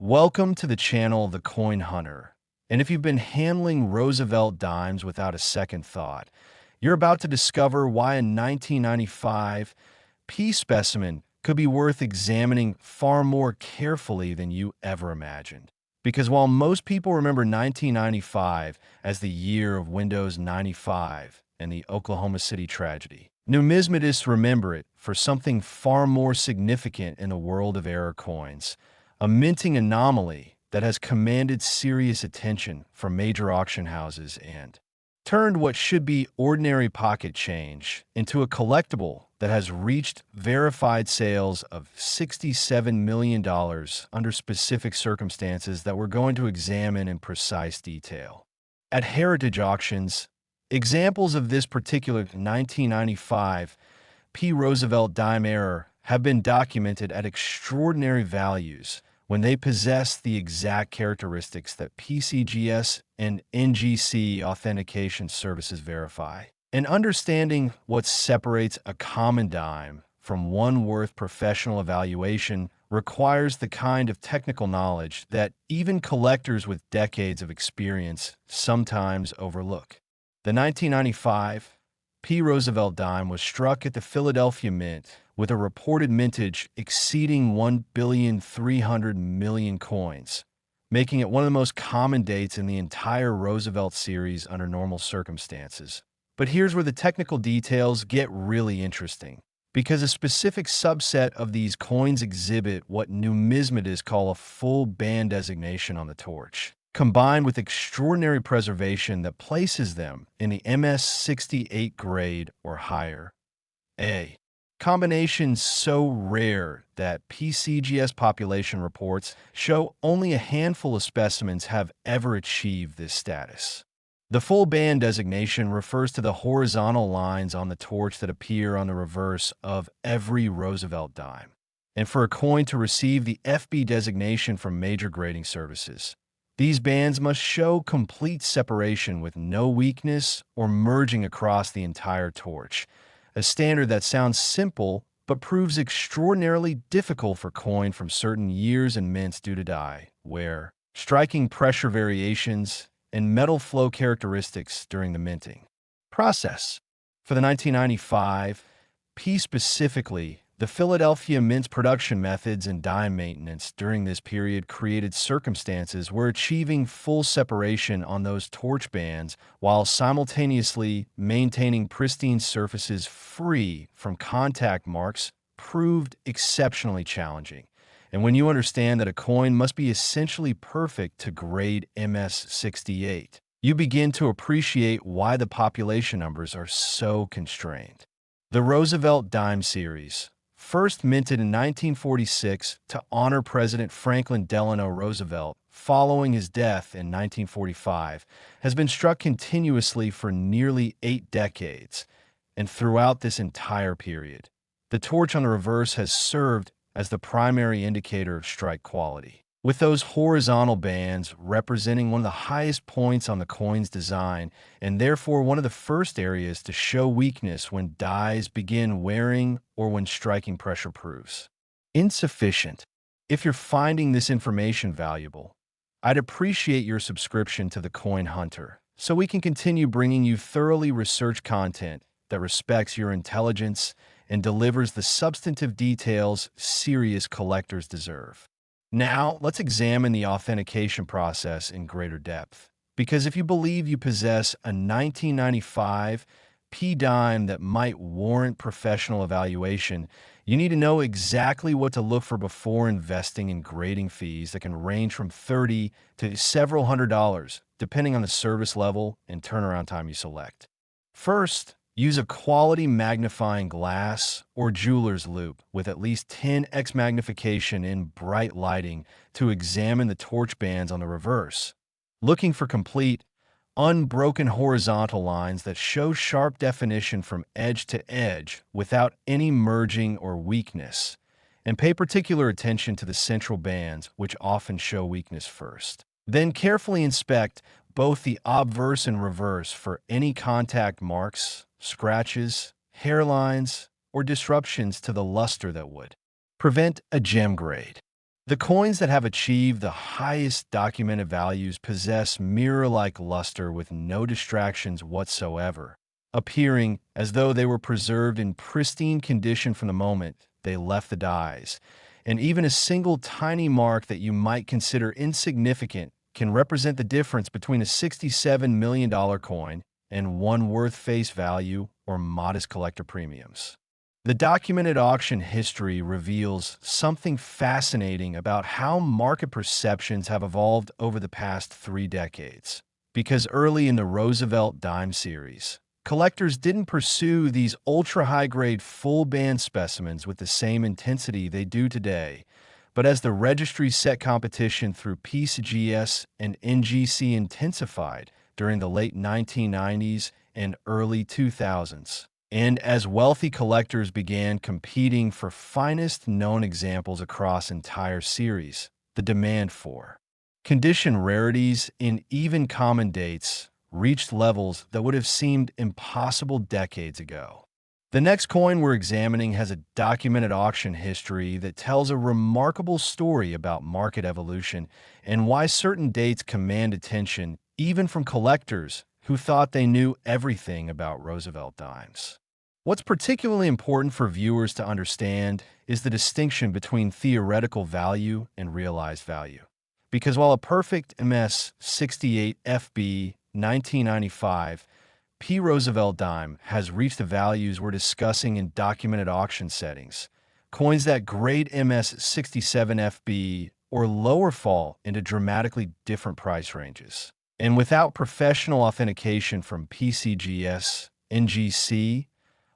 Welcome to the channel The Coin Hunter. And if you've been handling Roosevelt dimes without a second thought, you're about to discover why a 1995 P specimen could be worth examining far more carefully than you ever imagined. Because while most people remember 1995 as the year of Windows 95 and the Oklahoma City tragedy, numismatists remember it for something far more significant in the world of error coins, a minting anomaly that has commanded serious attention from major auction houses and turned what should be ordinary pocket change into a collectible that has reached verified sales of $67 million under specific circumstances that we're going to examine in precise detail. At heritage auctions, examples of this particular 1995 P. Roosevelt dime error have been documented at extraordinary values when they possess the exact characteristics that PCGS and NGC authentication services verify. And understanding what separates a common dime from one worth professional evaluation requires the kind of technical knowledge that even collectors with decades of experience sometimes overlook. The 1995 P. Roosevelt dime was struck at the Philadelphia Mint with a reported mintage exceeding 1,300,000,000 coins, making it one of the most common dates in the entire Roosevelt series under normal circumstances. But here's where the technical details get really interesting, because a specific subset of these coins exhibit what numismatists call a full band designation on the torch, combined with extraordinary preservation that places them in the MS-68 grade or higher. A combination so rare that PCGS population reports show only a handful of specimens have ever achieved this status. The full band designation refers to the horizontal lines on the torch that appear on the reverse of every Roosevelt dime. And for a coin to receive the FB designation from major grading services, these bands must show complete separation with no weakness or merging across the entire torch, a standard that sounds simple but proves extraordinarily difficult for coin from certain years and mints due to die, wear, striking pressure variations, and metal flow characteristics during the minting process. For the 1995 P specifically, the Philadelphia Mint's production methods and dime maintenance during this period created circumstances where achieving full separation on those torch bands while simultaneously maintaining pristine surfaces free from contact marks proved exceptionally challenging. And when you understand that a coin must be essentially perfect to grade MS-68, you begin to appreciate why the population numbers are so constrained. The Roosevelt Dime Series, first minted in 1946 to honor President Franklin Delano Roosevelt following his death in 1945, has been struck continuously for nearly 8 decades, and throughout this entire period, the torch on the reverse has served as the primary indicator of strike quality, with those horizontal bands representing one of the highest points on the coin's design and therefore one of the first areas to show weakness when dies begin wearing or when striking pressure proves insufficient. If you're finding this information valuable, I'd appreciate your subscription to The Coin Hunter so we can continue bringing you thoroughly researched content that respects your intelligence and delivers the substantive details serious collectors deserve. Now, let's examine the authentication process in greater depth. Because if you believe you possess a 1995 P dime that might warrant professional evaluation, you need to know exactly what to look for before investing in grading fees that can range from $30 to several $100s, depending on the service level and turnaround time you select. First, use a quality magnifying glass or jeweler's loupe with at least 10x magnification in bright lighting to examine the torch bands on the reverse, looking for complete, unbroken horizontal lines that show sharp definition from edge to edge without any merging or weakness, and pay particular attention to the central bands, which often show weakness first. Then carefully inspect both the obverse and reverse for any contact marks, scratches, hairlines, or disruptions to the luster that would prevent a gem grade. The coins that have achieved the highest documented values possess mirror-like luster with no distractions whatsoever, appearing as though they were preserved in pristine condition from the moment they left the dies. And even a single tiny mark that you might consider insignificant can represent the difference between a $67 million coin and one worth face value or modest collector premiums. The documented auction history reveals something fascinating about how market perceptions have evolved over the past 3 decades. Because early in the Roosevelt dime series, collectors didn't pursue these ultra-high-grade full-band specimens with the same intensity they do today. But as the registry set competition through PCGS and NGC intensified during the late 1990s and early 2000s, and as wealthy collectors began competing for finest known examples across entire series, the demand for condition rarities in even common dates reached levels that would have seemed impossible decades ago. The next coin we're examining has a documented auction history that tells a remarkable story about market evolution and why certain dates command attention even from collectors who thought they knew everything about Roosevelt dimes. What's particularly important for viewers to understand is the distinction between theoretical value and realized value. Because while a perfect MS-68 FB 1995 P. Roosevelt dime has reached the values we're discussing in documented auction settings, coins that grade MS-67 FB or lower fall into dramatically different price ranges. And without professional authentication from PCGS, NGC,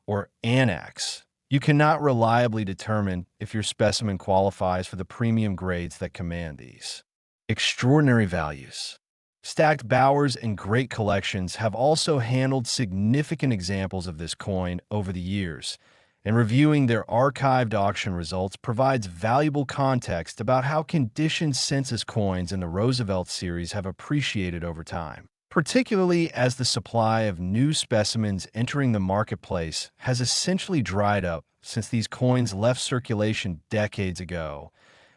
or Annex, you cannot reliably determine if your specimen qualifies for the premium grades that command these extraordinary values. Stacked Bowers and Great Collections have also handled significant examples of this coin over the years, and reviewing their archived auction results provides valuable context about how conditioned census coins in the Roosevelt series have appreciated over time, particularly as the supply of new specimens entering the marketplace has essentially dried up since these coins left circulation decades ago,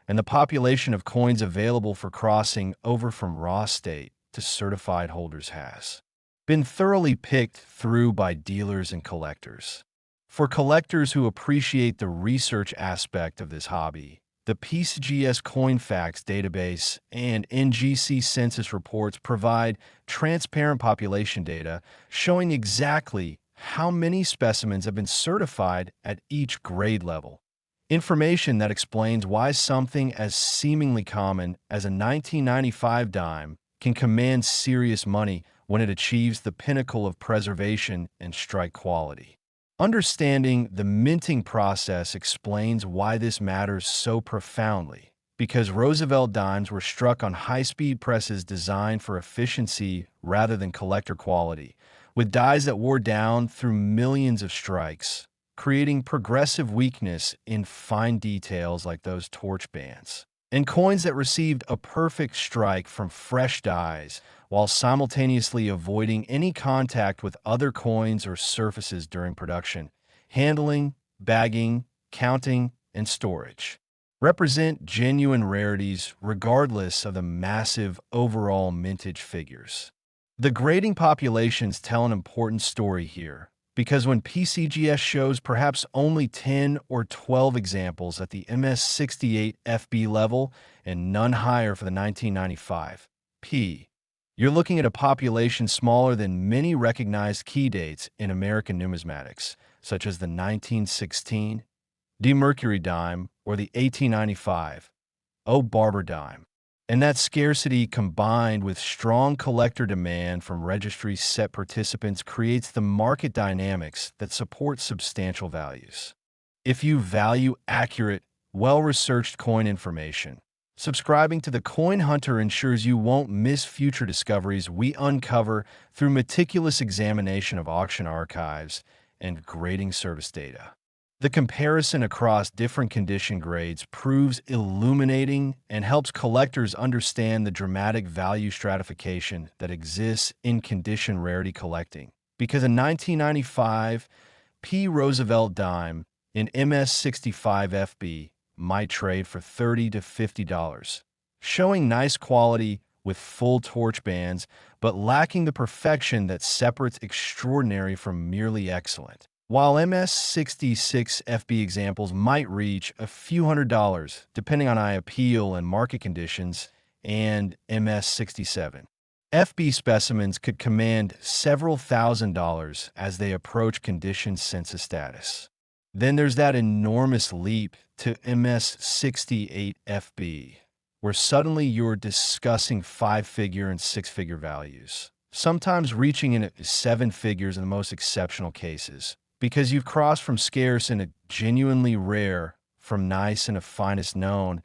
and the population of coins available for crossing over from raw state to certified holders has been thoroughly picked through by dealers and collectors. For collectors who appreciate the research aspect of this hobby, the PCGS CoinFacts database and NGC census reports provide transparent population data showing exactly how many specimens have been certified at each grade level. Information that explains why something as seemingly common as a 1995 dime can command serious money when it achieves the pinnacle of preservation and strike quality. Understanding the minting process explains why this matters so profoundly, because Roosevelt dimes were struck on high-speed presses designed for efficiency rather than collector quality, with dies that wore down through millions of strikes, creating progressive weakness in fine details like those torch bands, and coins that received a perfect strike from fresh dies while simultaneously avoiding any contact with other coins or surfaces during production, handling, bagging, counting, and storage. Represent genuine rarities regardless of the massive overall mintage figures. The grading populations tell an important story here, because when PCGS shows perhaps only 10 or 12 examples at the MS-68 FB level and none higher for the 1995 P, you're looking at a population smaller than many recognized key dates in American numismatics, such as the 1916 D. Mercury dime or the 1895 O. Barber dime. And that scarcity combined with strong collector demand from registry set participants creates the market dynamics that support substantial values. If you value accurate, well-researched coin information, subscribing to the Coin Hunter ensures you won't miss future discoveries we uncover through meticulous examination of auction archives and grading service data. The comparison across different condition grades proves illuminating and helps collectors understand the dramatic value stratification that exists in condition rarity collecting, because a 1995 P. Roosevelt dime in MS-65 FB might trade for $30 to $50, showing nice quality with full torch bands, but lacking the perfection that separates extraordinary from merely excellent. While MS-66 FB examples might reach a few $100s, depending on eye appeal and market conditions, and MS-67 FB specimens could command several $1,000s as they approach condition census status. Then there's that enormous leap to MS-68 FB, where suddenly you're discussing five-figure and six-figure values, sometimes reaching in at seven figures in the most exceptional cases, because you've crossed from scarce and a genuinely rare from nice and a finest known,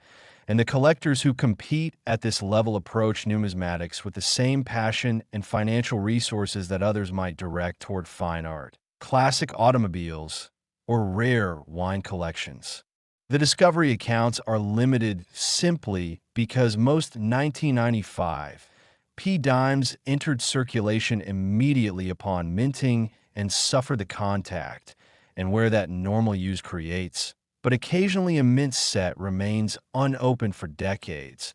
and the collectors who compete at this level approach numismatics with the same passion and financial resources that others might direct toward fine art, classic automobiles, or rare wine collections. The discovery accounts are limited simply because most 1995 P dimes entered circulation immediately upon minting and suffer the contact and wear that normal use creates, but occasionally a mint set remains unopened for decades,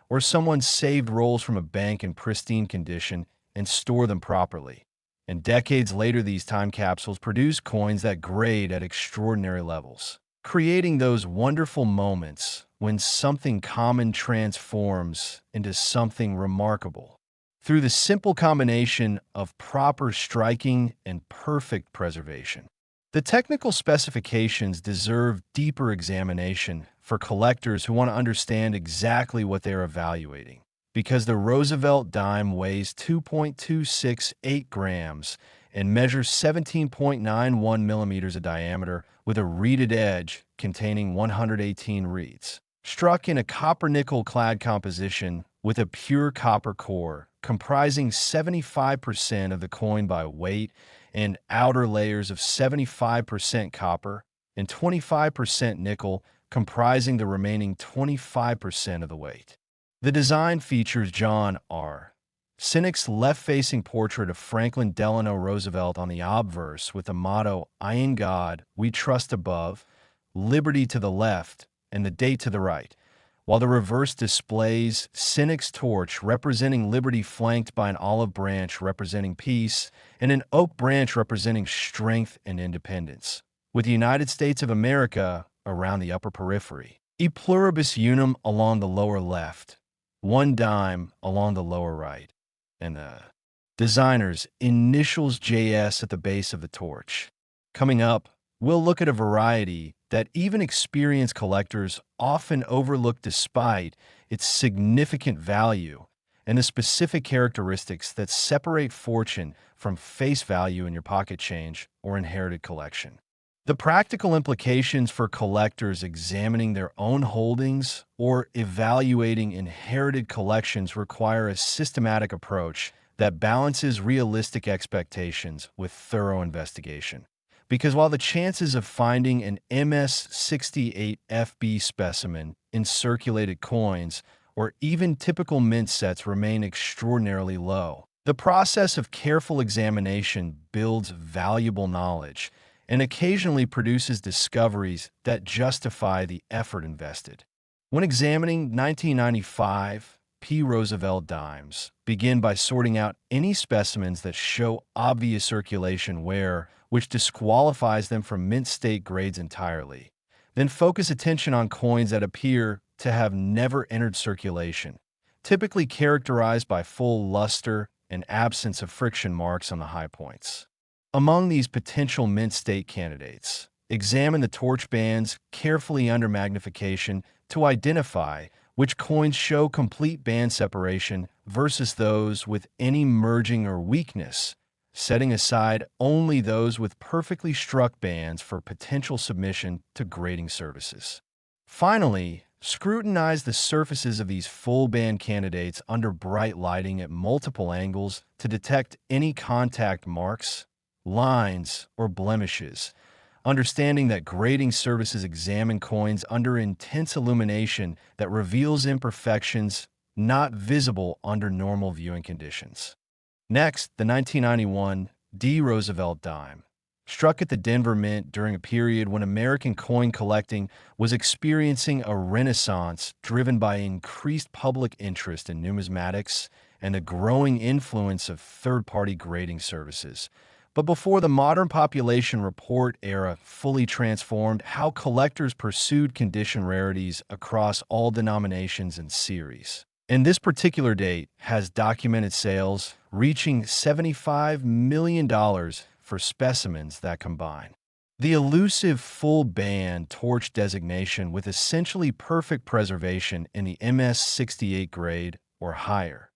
or someone saved rolls from a bank in pristine condition and store them properly. And decades later, these time capsules produce coins that grade at extraordinary levels, creating those wonderful moments when something common transforms into something remarkable through the simple combination of proper striking and perfect preservation. The technical specifications deserve deeper examination for collectors who want to understand exactly what they're evaluating, because the Roosevelt dime weighs 2.268 grams and measures 17.91 millimeters of diameter with a reeded edge containing 118 reeds, struck in a copper-nickel clad composition with a pure copper core, comprising 75% of the coin by weight and outer layers of 75% copper and 25% nickel, comprising the remaining 25% of the weight. The design features John R. Sinek's left-facing portrait of Franklin Delano Roosevelt on the obverse with the motto, "I in God, we trust" above, liberty to the left, and the date to the right, while the reverse displays Sinek's torch representing liberty flanked by an olive branch representing peace and an oak branch representing strength and independence, with the United States of America around the upper periphery. E pluribus unum along the lower left, one dime along the lower right, and the designer's initials JS at the base of the torch. Coming up, we'll look at a variety that even experienced collectors often overlook despite its significant value and the specific characteristics that separate fortune from face value in your pocket change or inherited collection. The practical implications for collectors examining their own holdings or evaluating inherited collections require a systematic approach that balances realistic expectations with thorough investigation. Because while the chances of finding an MS-68 FB specimen in circulated coins or even typical mint sets remain extraordinarily low, the process of careful examination builds valuable knowledge and occasionally produces discoveries that justify the effort invested. When examining 1995 P. Roosevelt dimes, begin by sorting out any specimens that show obvious circulation wear, which disqualifies them from mint state grades entirely. Then focus attention on coins that appear to have never entered circulation, typically characterized by full luster and absence of friction marks on the high points. Among these potential mint state candidates, examine the torch bands carefully under magnification to identify which coins show complete band separation versus those with any merging or weakness, setting aside only those with perfectly struck bands for potential submission to grading services. Finally, scrutinize the surfaces of these full band candidates under bright lighting at multiple angles to detect any contact marks, lines, or blemishes, understanding that grading services examine coins under intense illumination that reveals imperfections not visible under normal viewing conditions. Next, the 1991 D. Roosevelt dime, struck at the Denver Mint during a period when American coin collecting was experiencing a renaissance driven by increased public interest in numismatics and the growing influence of third-party grading services. But before the modern population report era fully transformed how collectors pursued condition rarities across all denominations and series. And this particular date has documented sales reaching $75 million for specimens that combine the elusive full-band torch designation with essentially perfect preservation in the MS-68 grade or higher,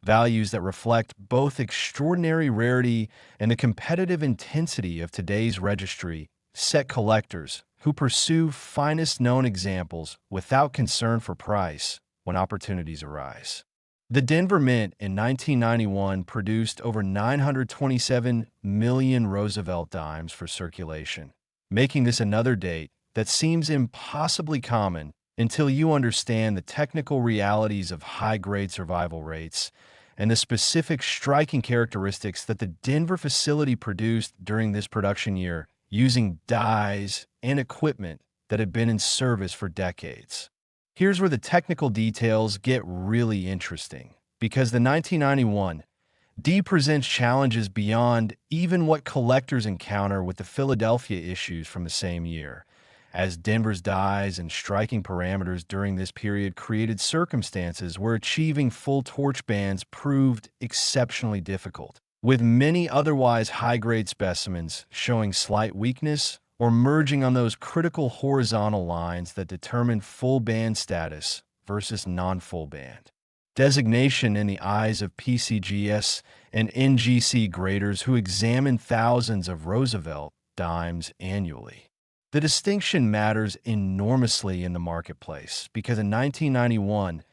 values that reflect both extraordinary rarity and the competitive intensity of today's registry, set collectors who pursue finest known examples without concern for price when opportunities arise. The Denver Mint in 1991 produced over 927 million Roosevelt dimes for circulation, making this another date that seems impossibly common until you understand the technical realities of high-grade survival rates and the specific striking characteristics that the Denver facility produced during this production year using dies and equipment that had been in service for decades. Here's where the technical details get really interesting, because the 1991 D presents challenges beyond even what collectors encounter with the Philadelphia issues from the same year, as Denver's dies and striking parameters during this period created circumstances where achieving full torch bands proved exceptionally difficult, with many otherwise high-grade specimens showing slight weakness or merging on those critical horizontal lines that determine full band status versus non-full band designation in the eyes of PCGS and NGC graders who examine thousands of Roosevelt dimes annually. The distinction matters enormously in the marketplace because in 1991,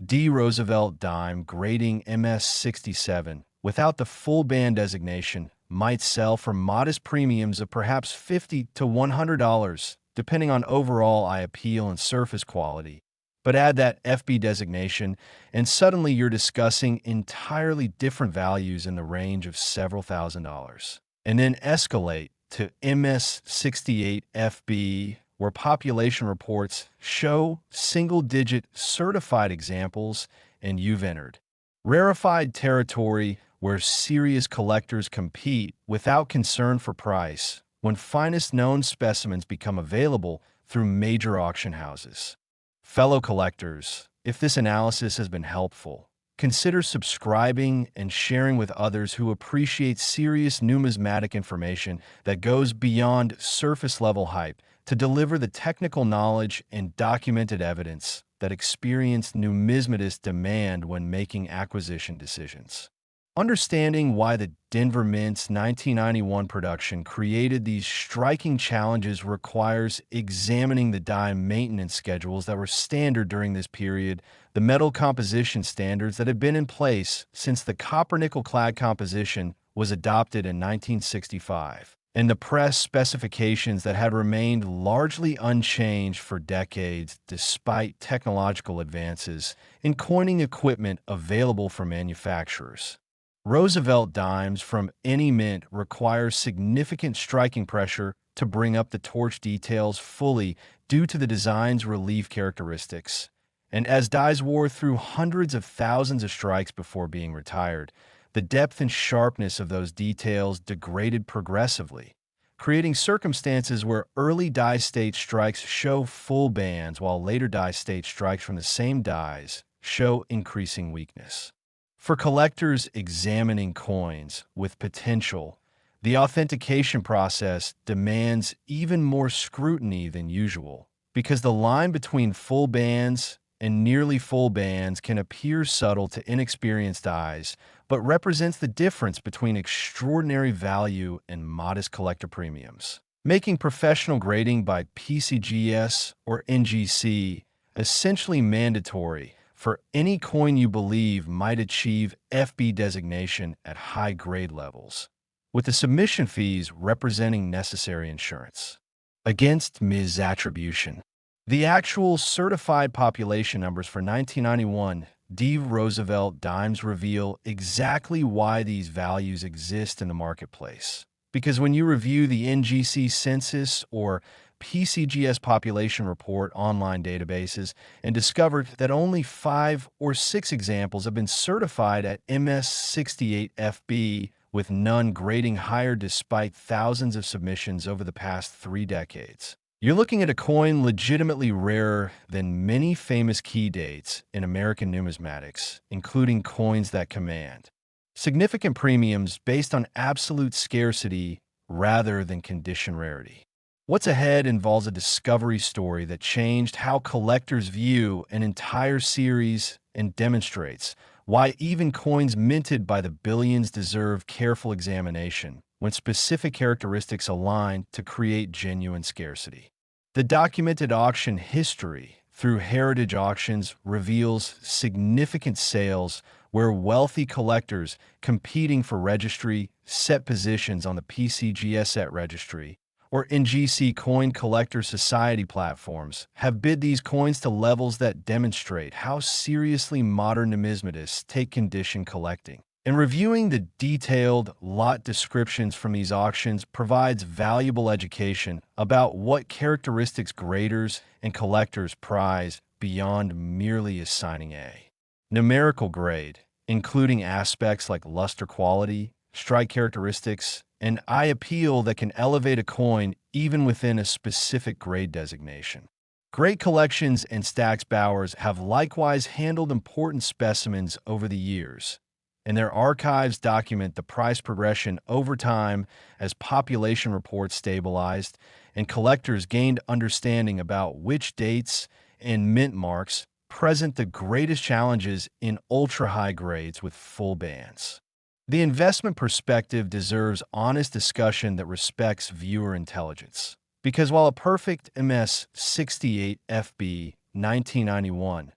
D. Roosevelt dime grading MS-67 without the full band designation might sell for modest premiums of perhaps $50 to $100, depending on overall eye appeal and surface quality. But add that FB designation, and suddenly you're discussing entirely different values in the range of several $1,000s. And then escalate to MS-68 FB, where population reports show single-digit certified examples, and you've entered rarefied territory where serious collectors compete without concern for price when finest known specimens become available through major auction houses. Fellow collectors, if this analysis has been helpful, consider subscribing and sharing with others who appreciate serious numismatic information that goes beyond surface-level hype to deliver the technical knowledge and documented evidence that experienced numismatists demand when making acquisition decisions. Understanding why the Denver Mint's 1991 production created these striking challenges requires examining the die maintenance schedules that were standard during this period, the metal composition standards that had been in place since the copper-nickel clad composition was adopted in 1965, and the press specifications that had remained largely unchanged for decades despite technological advances in coining equipment available from manufacturers. Roosevelt dimes from any mint require significant striking pressure to bring up the torch details fully due to the design's relief characteristics. And as dies wore through hundreds of thousands of strikes before being retired, the depth and sharpness of those details degraded progressively, creating circumstances where early die state strikes show full bands while later die state strikes from the same dies show increasing weakness. For collectors examining coins with potential, the authentication process demands even more scrutiny than usual, because the line between full bands and nearly full bands can appear subtle to inexperienced eyes, but represents the difference between extraordinary value and modest collector premiums, making professional grading by PCGS or NGC essentially mandatory for any coin you believe might achieve FB designation at high grade levels, with the submission fees representing necessary insurance against misattribution. The actual certified population numbers for 1991 D. Roosevelt dimes reveal exactly why these values exist in the marketplace, Because when you review the NGC census or PCGS population report online databases and discovered that only 5 or 6 examples have been certified at MS68FB, with none grading higher despite thousands of submissions over the past 3 decades. You're looking at a coin legitimately rarer than many famous key dates in American numismatics, including coins that command significant premiums based on absolute scarcity rather than condition rarity. What's ahead involves a discovery story that changed how collectors view an entire series and demonstrates why even coins minted by the billions deserve careful examination when specific characteristics align to create genuine scarcity. The documented auction history through heritage auctions reveals significant sales where wealthy collectors competing for registry set positions on the PCGS registry or NGC Coin Collector Society platforms have bid these coins to levels that demonstrate how seriously modern numismatists take condition collecting. And reviewing the detailed lot descriptions from these auctions provides valuable education about what characteristics graders and collectors prize beyond merely assigning a numerical grade, including aspects like luster quality, strike characteristics, and eye appeal that can elevate a coin even within a specific grade designation. Great Collections and Stax Bowers have likewise handled important specimens over the years, and their archives document the price progression over time as population reports stabilized and collectors gained understanding about which dates and mint marks present the greatest challenges in ultra-high grades with full bands. The investment perspective deserves honest discussion that respects viewer intelligence. Because while a perfect MS68 FB 1991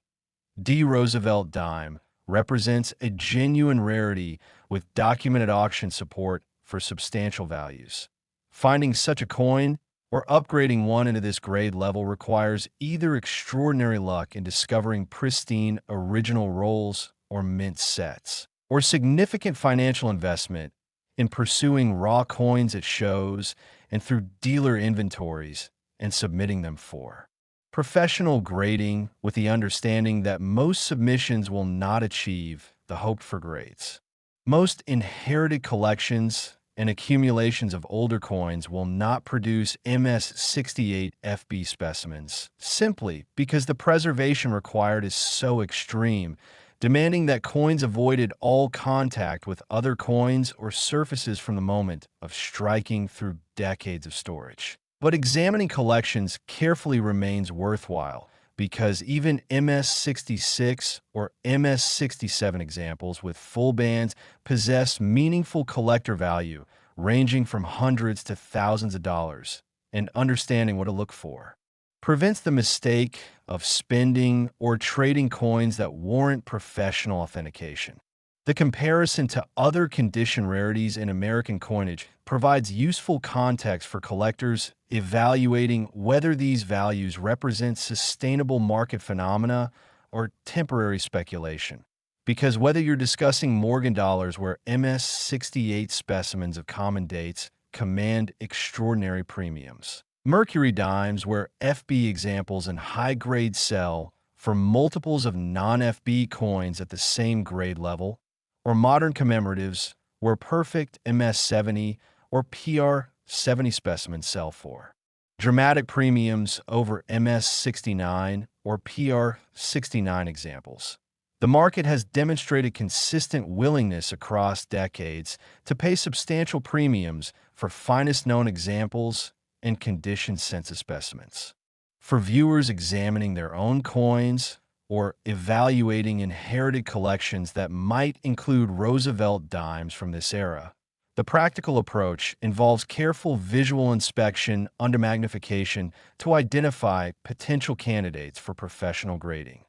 D. Roosevelt dime represents a genuine rarity with documented auction support for substantial values, finding such a coin or upgrading one into this grade level requires either extraordinary luck in discovering pristine original rolls or mint sets, or significant financial investment in pursuing raw coins at shows and through dealer inventories and submitting them for professional grading, with the understanding that most submissions will not achieve the hoped-for grades. Most inherited collections and accumulations of older coins will not produce MS68 FB specimens, simply because the preservation required is so extreme, demanding that coins avoided all contact with other coins or surfaces from the moment of striking through decades of storage. But examining collections carefully remains worthwhile because even MS66 or MS67 examples with full bands possess meaningful collector value ranging from hundreds to thousands of dollars, and understanding what to look for prevents the mistake of spending or trading coins that warrant professional authentication. The comparison to other condition rarities in American coinage provides useful context for collectors evaluating whether these values represent sustainable market phenomena or temporary speculation. Because whether you're discussing Morgan dollars where MS68 specimens of common dates command extraordinary premiums, Mercury dimes where FB examples and high-grade sell for multiples of non-FB coins at the same grade level, or modern commemoratives where perfect MS70 or PR70 specimens sell for dramatic premiums over MS69 or PR69 examples. The market has demonstrated consistent willingness across decades to pay substantial premiums for finest known examples and condition census specimens. For viewers examining their own coins or evaluating inherited collections that might include Roosevelt dimes from this era, the practical approach involves careful visual inspection under magnification to identify potential candidates for professional grading.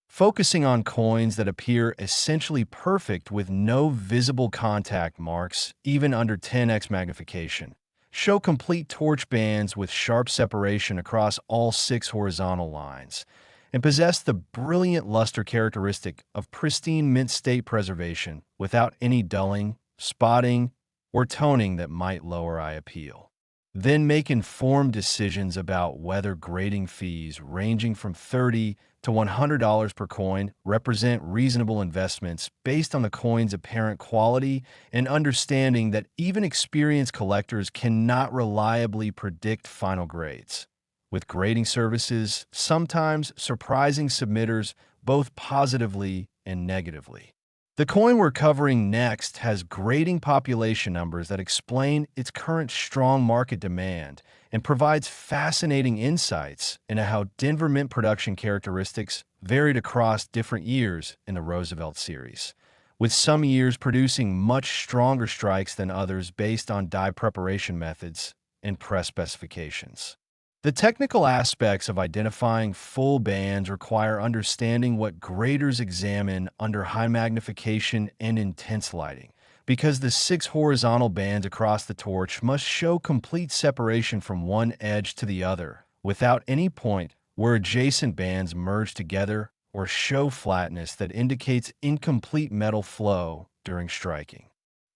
Focusing on coins that appear essentially perfect with no visible contact marks, even under 10x magnification, show complete torch bands with sharp separation across all 6 horizontal lines, and possess the brilliant luster characteristic of pristine mint state preservation without any dulling, spotting, or toning that might lower eye appeal. Then make informed decisions about whether grading fees ranging from $30 to $100 per coin represent reasonable investments based on the coin's apparent quality, and understanding that even experienced collectors cannot reliably predict final grades. With grading services, sometimes surprising submitters both positively and negatively. The coin we're covering next has grading population numbers that explain its current strong market demand and provides fascinating insights into how Denver Mint production characteristics varied across different years in the Roosevelt series, with some years producing much stronger strikes than others based on die preparation methods and press specifications. The technical aspects of identifying full bands require understanding what graders examine under high magnification and intense lighting, because the 6 horizontal bands across the torch must show complete separation from one edge to the other, without any point where adjacent bands merge together or show flatness that indicates incomplete metal flow during striking.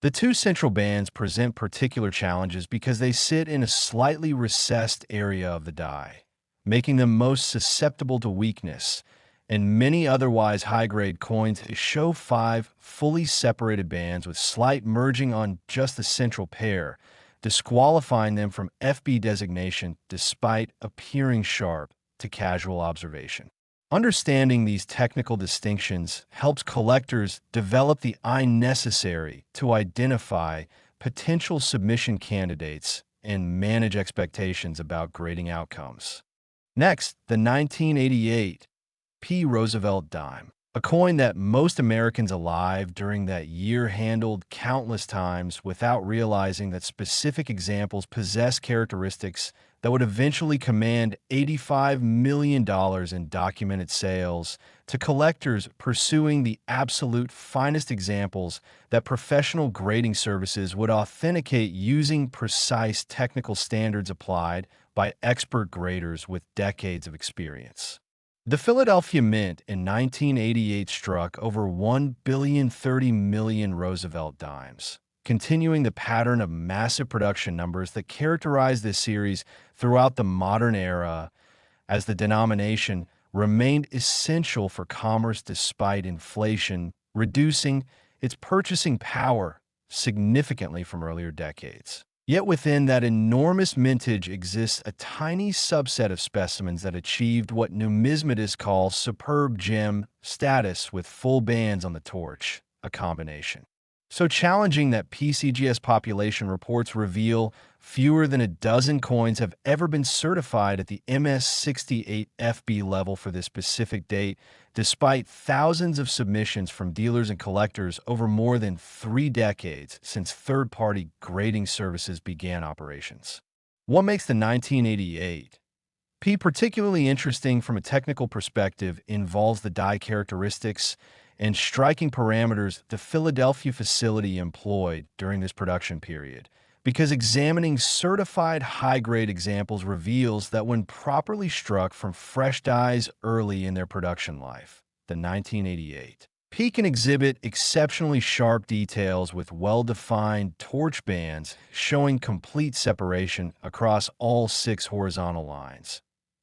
The 2 central bands present particular challenges because they sit in a slightly recessed area of the die, making them most susceptible to weakness, and many otherwise high-grade coins show 5 fully separated bands with slight merging on just the central pair, disqualifying them from FB designation despite appearing sharp to casual observation. Understanding these technical distinctions helps collectors develop the eye necessary to identify potential submission candidates and manage expectations about grading outcomes. Next, the 1988 P. Roosevelt dime, a coin that most Americans alive during that year handled countless times without realizing that specific examples possess characteristics that would eventually command $85 million in documented sales to collectors pursuing the absolute finest examples that professional grading services would authenticate using precise technical standards applied by expert graders with decades of experience. The Philadelphia Mint in 1988 struck over 1,030 million Roosevelt dimes, continuing the pattern of massive production numbers that characterized this series throughout the modern era, as the denomination remained essential for commerce despite inflation, reducing its purchasing power significantly from earlier decades. Yet within that enormous mintage exists a tiny subset of specimens that achieved what numismatists call superb gem status with full bands on the torch, a combination so challenging that PCGS population reports reveal fewer than a dozen coins have ever been certified at the MS68 FB level for this specific date, despite thousands of submissions from dealers and collectors over more than 3 decades since third-party grading services began operations. What makes the 1988 P particularly interesting from a technical perspective involves the die characteristics and striking parameters the Philadelphia facility employed during this production period, because examining certified high-grade examples reveals that when properly struck from fresh dies early in their production life, the 1988 P can exhibit exceptionally sharp details with well-defined torch bands showing complete separation across all 6 horizontal lines,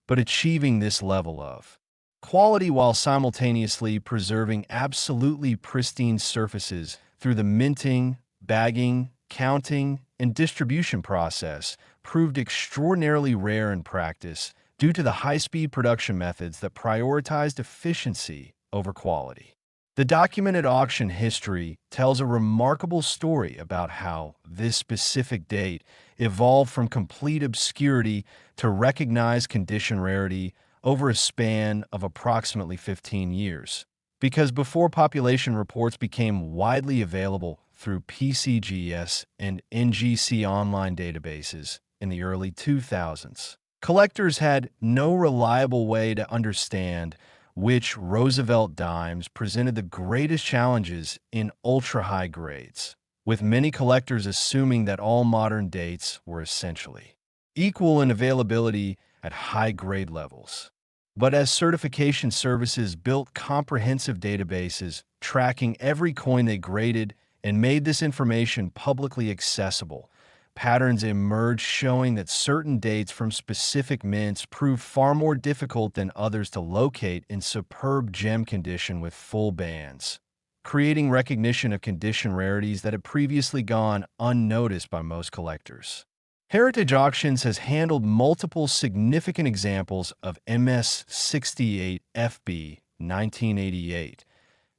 but achieving this level of quality while simultaneously preserving absolutely pristine surfaces through the minting, bagging, counting, and distribution process proved extraordinarily rare in practice due to the high-speed production methods that prioritized efficiency over quality. The documented auction history tells a remarkable story about how this specific date evolved from complete obscurity to recognized condition rarity over a span of approximately 15 years. Because before population reports became widely available through PCGS and NGC online databases in the early 2000s, collectors had no reliable way to understand which Roosevelt dimes presented the greatest challenges in ultra-high grades, with many collectors assuming that all modern dates were essentially equal in availability at high grade levels. But as certification services built comprehensive databases tracking every coin they graded and made this information publicly accessible, patterns emerged showing that certain dates from specific mints proved far more difficult than others to locate in superb gem condition with full bands, creating recognition of condition rarities that had previously gone unnoticed by most collectors. Heritage Auctions has handled multiple significant examples of MS68 FB 1988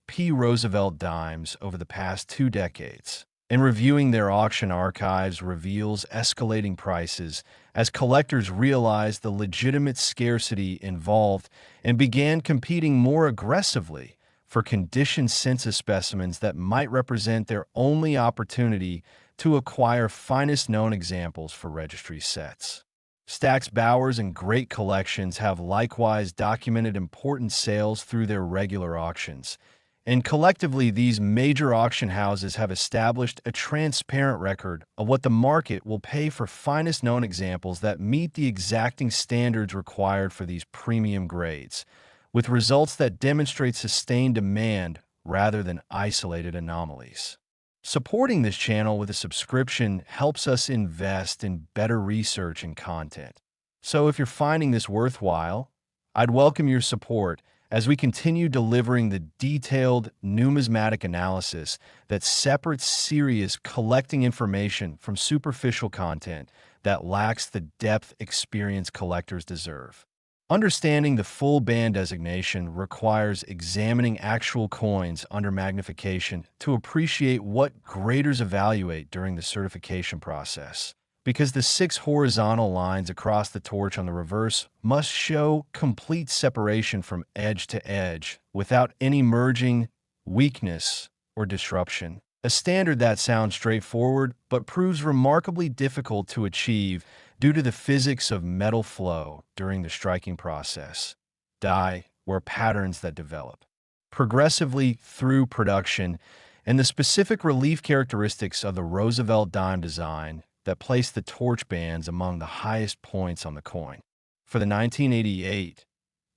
P. Roosevelt dimes over the past 2 decades, and reviewing their auction archives reveals escalating prices as collectors realized the legitimate scarcity involved and began competing more aggressively for condition census specimens that might represent their only opportunity to acquire finest known examples for registry sets. Stax Bowers and Great Collections have likewise documented important sales through their regular auctions, and collectively these major auction houses have established a transparent record of what the market will pay for finest known examples that meet the exacting standards required for these premium grades, with results that demonstrate sustained demand rather than isolated anomalies. Supporting this channel with a subscription helps us invest in better research and content. So if you're finding this worthwhile, I'd welcome your support as we continue delivering the detailed numismatic analysis that separates serious collecting information from superficial content that lacks the depth experience collectors deserve. Understanding the full band designation requires examining actual coins under magnification to appreciate what graders evaluate during the certification process, because the 6 horizontal lines across the torch on the reverse must show complete separation from edge to edge without any merging, weakness, or disruption. A standard that sounds straightforward but proves remarkably difficult to achieve due to the physics of metal flow during the striking process, die, or patterns that develop progressively through production, and the specific relief characteristics of the Roosevelt dime design that place the torch bands among the highest points on the coin. For the 1988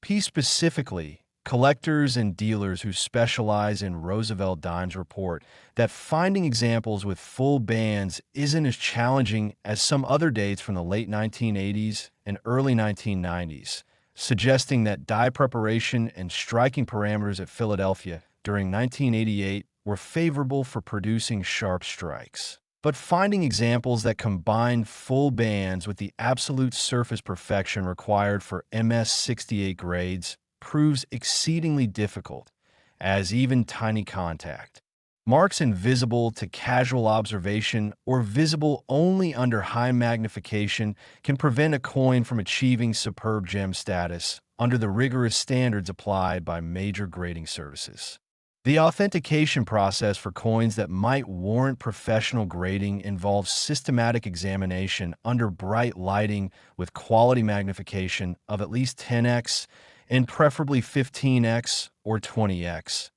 P specifically, collectors and dealers who specialize in Roosevelt dimes report that finding examples with full bands isn't as challenging as some other dates from the late 1980s and early 1990s, suggesting that die preparation and striking parameters at Philadelphia during 1988 were favorable for producing sharp strikes. But finding examples that combine full bands with the absolute surface perfection required for MS68 grades proves exceedingly difficult, as even tiny contact, marks invisible to casual observation or visible only under high magnification, can prevent a coin from achieving superb gem status under the rigorous standards applied by major grading services. The authentication process for coins that might warrant professional grading involves systematic examination under bright lighting with quality magnification of at least 10x and preferably 15x or 20x,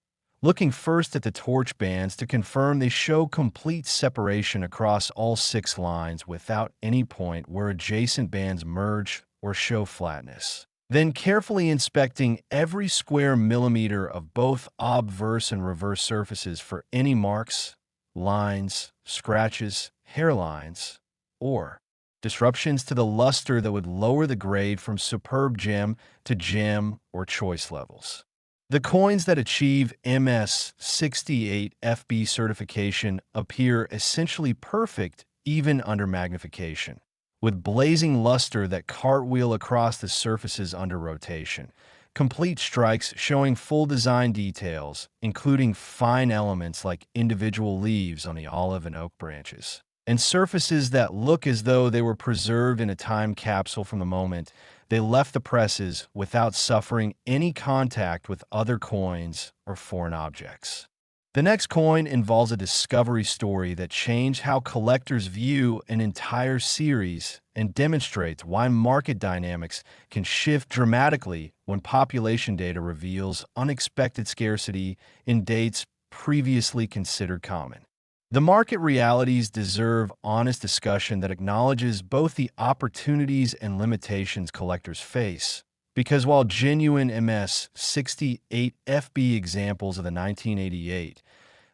looking first at the torch bands to confirm they show complete separation across all 6 lines without any point where adjacent bands merge or show flatness. Then carefully inspecting every square millimeter of both obverse and reverse surfaces for any marks, lines, scratches, hairlines, or disruptions to the luster that would lower the grade from superb gem to gem or choice levels. The coins that achieve MS68 FB certification appear essentially perfect even under magnification, with blazing luster that cartwheel across the surfaces under rotation, complete strikes showing full design details, including fine elements like individual leaves on the olive and oak branches, and surfaces that look as though they were preserved in a time capsule from the moment they left the presses without suffering any contact with other coins or foreign objects. The next coin involves a discovery story that changed how collectors view an entire series and demonstrates why market dynamics can shift dramatically when population data reveals unexpected scarcity in dates previously considered common. The market realities deserve honest discussion that acknowledges both the opportunities and limitations collectors face, because while genuine MS68 FB examples of the 1988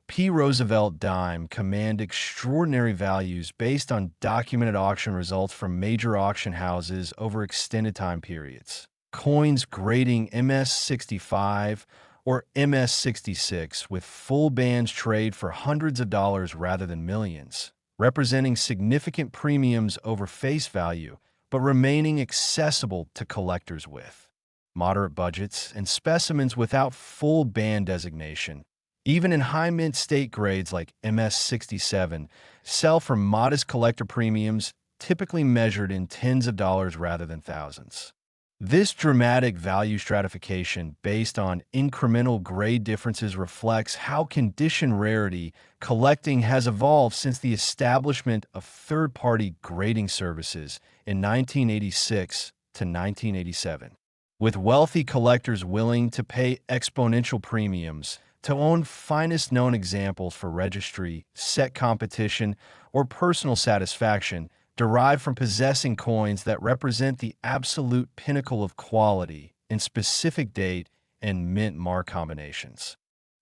P. Roosevelt dime command extraordinary values based on documented auction results from major auction houses over extended time periods. Coins grading MS-65 or MS-66 with full bands trade for hundreds of dollars rather than millions, representing significant premiums over face value, but remaining accessible to collectors with moderate budgets and specimens without full band designation. Even in high mint state grades like MS-67, sell for modest collector premiums, typically measured in tens of dollars rather than thousands. This dramatic value stratification based on incremental grade differences reflects how condition rarity collecting has evolved since the establishment of third-party grading services in 1986 to 1987. With wealthy collectors willing to pay exponential premiums to own finest known examples for registry, set competition, or personal satisfaction derived from possessing coins that represent the absolute pinnacle of quality in specific date and mint mark combinations.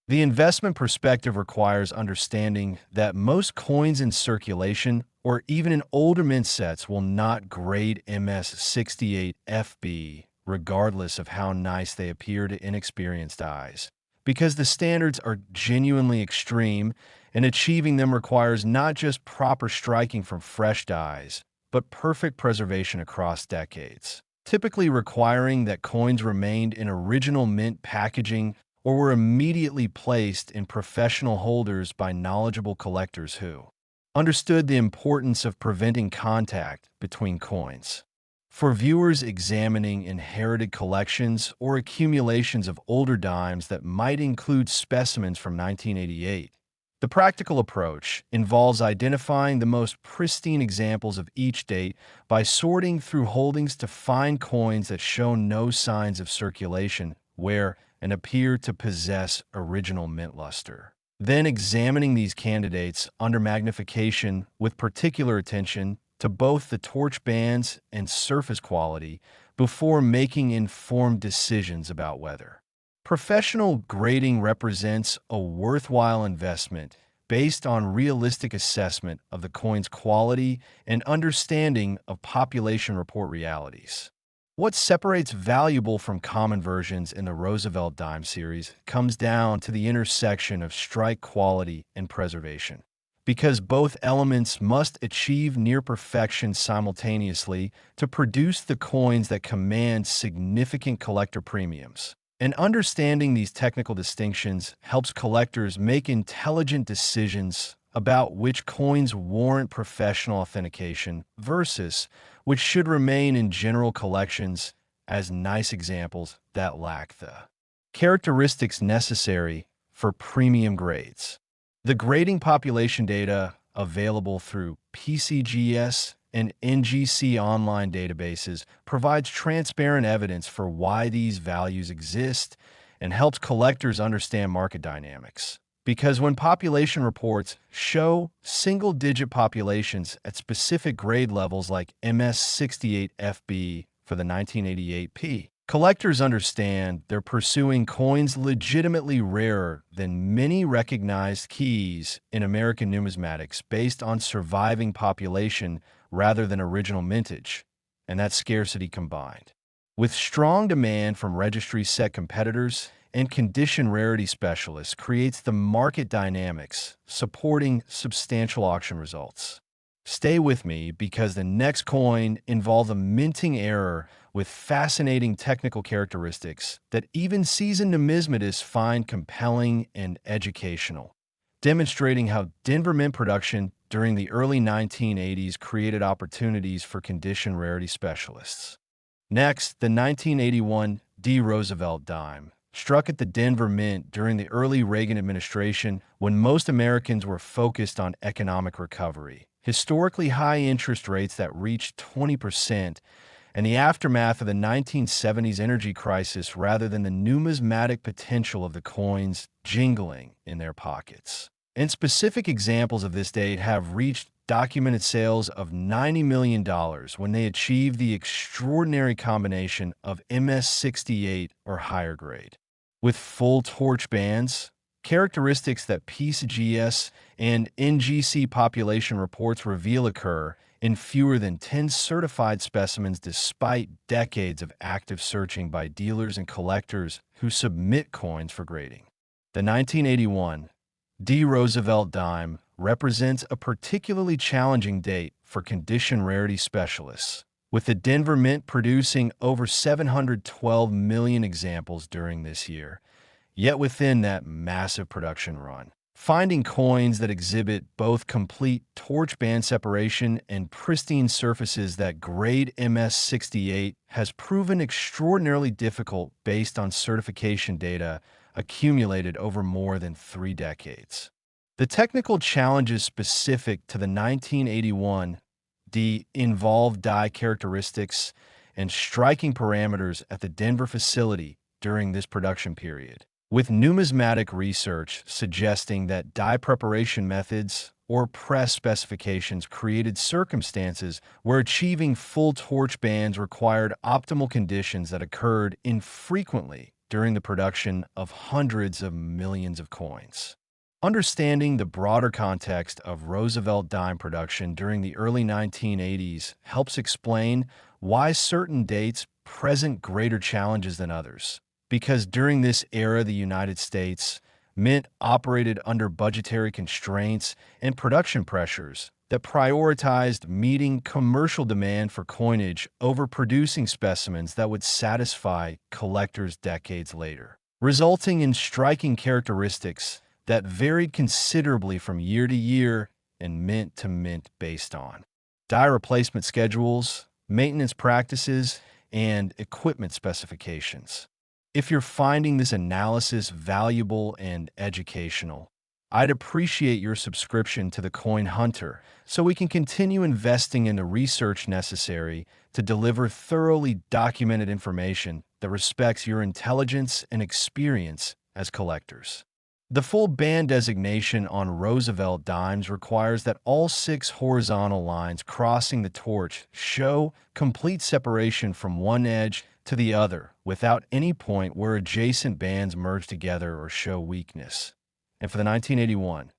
The investment perspective requires understanding that most coins in circulation or even in older mint sets will not grade MS-68FB regardless of how nice they appear to inexperienced eyes, because the standards are genuinely extreme, and achieving them requires not just proper striking from fresh dies, but perfect preservation across decades, typically requiring that coins remained in original mint packaging or were immediately placed in professional holders by knowledgeable collectors who understood the importance of preventing contact between coins. For viewers examining inherited collections or accumulations of older dimes that might include specimens from 1988, the practical approach involves identifying the most pristine examples of each date by sorting through holdings to find coins that show no signs of circulation, wear, and appear to possess original mint luster. Then examining these candidates under magnification with particular attention to both the torch bands and surface quality before making informed decisions about whether professional grading represents a worthwhile investment based on realistic assessment of the coin's quality and understanding of population report realities. What separates valuable from common versions in the Roosevelt dime series comes down to the intersection of strike quality and preservation, because both elements must achieve near perfection simultaneously to produce the coins that command significant collector premiums. And understanding these technical distinctions helps collectors make intelligent decisions about which coins warrant professional authentication versus which should remain in general collections as nice examples that lack the characteristics necessary for premium grades. The grading population data available through PCGS and NGC online databases provides transparent evidence for why these values exist and helps collectors understand market dynamics. Because when population reports show single-digit populations at specific grade levels like MS-68FB for the 1988 P, collectors understand they're pursuing coins legitimately rarer than many recognized keys in American numismatics based on surviving population rather than original mintage, and that scarcity combined with strong demand from registry set competitors and condition rarity specialists creates the market dynamics supporting substantial auction results. Stay with me because the next coin involves a minting error with fascinating technical characteristics that even seasoned numismatists find compelling and educational, demonstrating how Denver mint production during the early 1980s created opportunities for condition rarity specialists. Next, the 1981 D. Roosevelt dime struck at the Denver Mint during the early Reagan administration when most Americans were focused on economic recovery, historically high interest rates that reached 20%, and the aftermath of the 1970s energy crisis rather than the numismatic potential of the coins jingling in their pockets. And specific examples of this date have reached documented sales of $90 million when they achieved the extraordinary combination of MS-68 or higher grade. With full torch bands, Characteristics that PCGS and NGC population reports reveal occur in fewer than 10 certified specimens despite decades of active searching by dealers and collectors who submit coins for grading. The 1981 D. Roosevelt dime represents a particularly challenging date for condition rarity specialists, with the Denver Mint producing over 712 million examples during this year. Yet within that massive production run, finding coins that exhibit both complete torch band separation and pristine surfaces that grade MS68 has proven extraordinarily difficult based on certification data accumulated over more than 3 decades. The technical challenges specific to the 1981 D involved die characteristics and striking parameters at the Denver facility during this production period, with numismatic research suggesting that die preparation methods or press specifications created circumstances where achieving full torch bands required optimal conditions that occurred infrequently during the production of hundreds of millions of coins. Understanding the broader context of Roosevelt dime production during the early 1980s helps explain why certain dates present greater challenges than others. Because during this era, the United States Mint operated under budgetary constraints and production pressures that prioritized meeting commercial demand for coinage over producing specimens that would satisfy collectors decades later, resulting in striking characteristics that varied considerably from year to year and mint to mint based on die replacement schedules, maintenance practices, and equipment specifications. If you're finding this analysis valuable and educational, I'd appreciate your subscription to the Coin Hunter so we can continue investing in the research necessary to deliver thoroughly documented information that respects your intelligence and experience as collectors. The full band designation on Roosevelt dimes requires that all 6 horizontal lines crossing the torch show complete separation from one edge to the other without any point where adjacent bands merge together or show weakness. And for the 1981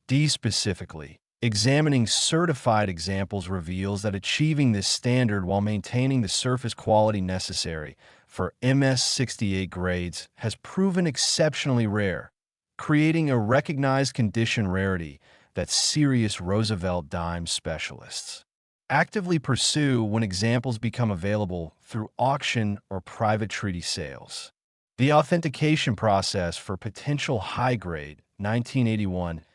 D specifically, examining certified examples reveals that achieving this standard while maintaining the surface quality necessary for MS68 grades has proven exceptionally rare, creating a recognized condition rarity that serious Roosevelt dime specialists actively pursue when examples become available through auction or private treaty sales. The authentication process for potential high-grade 1981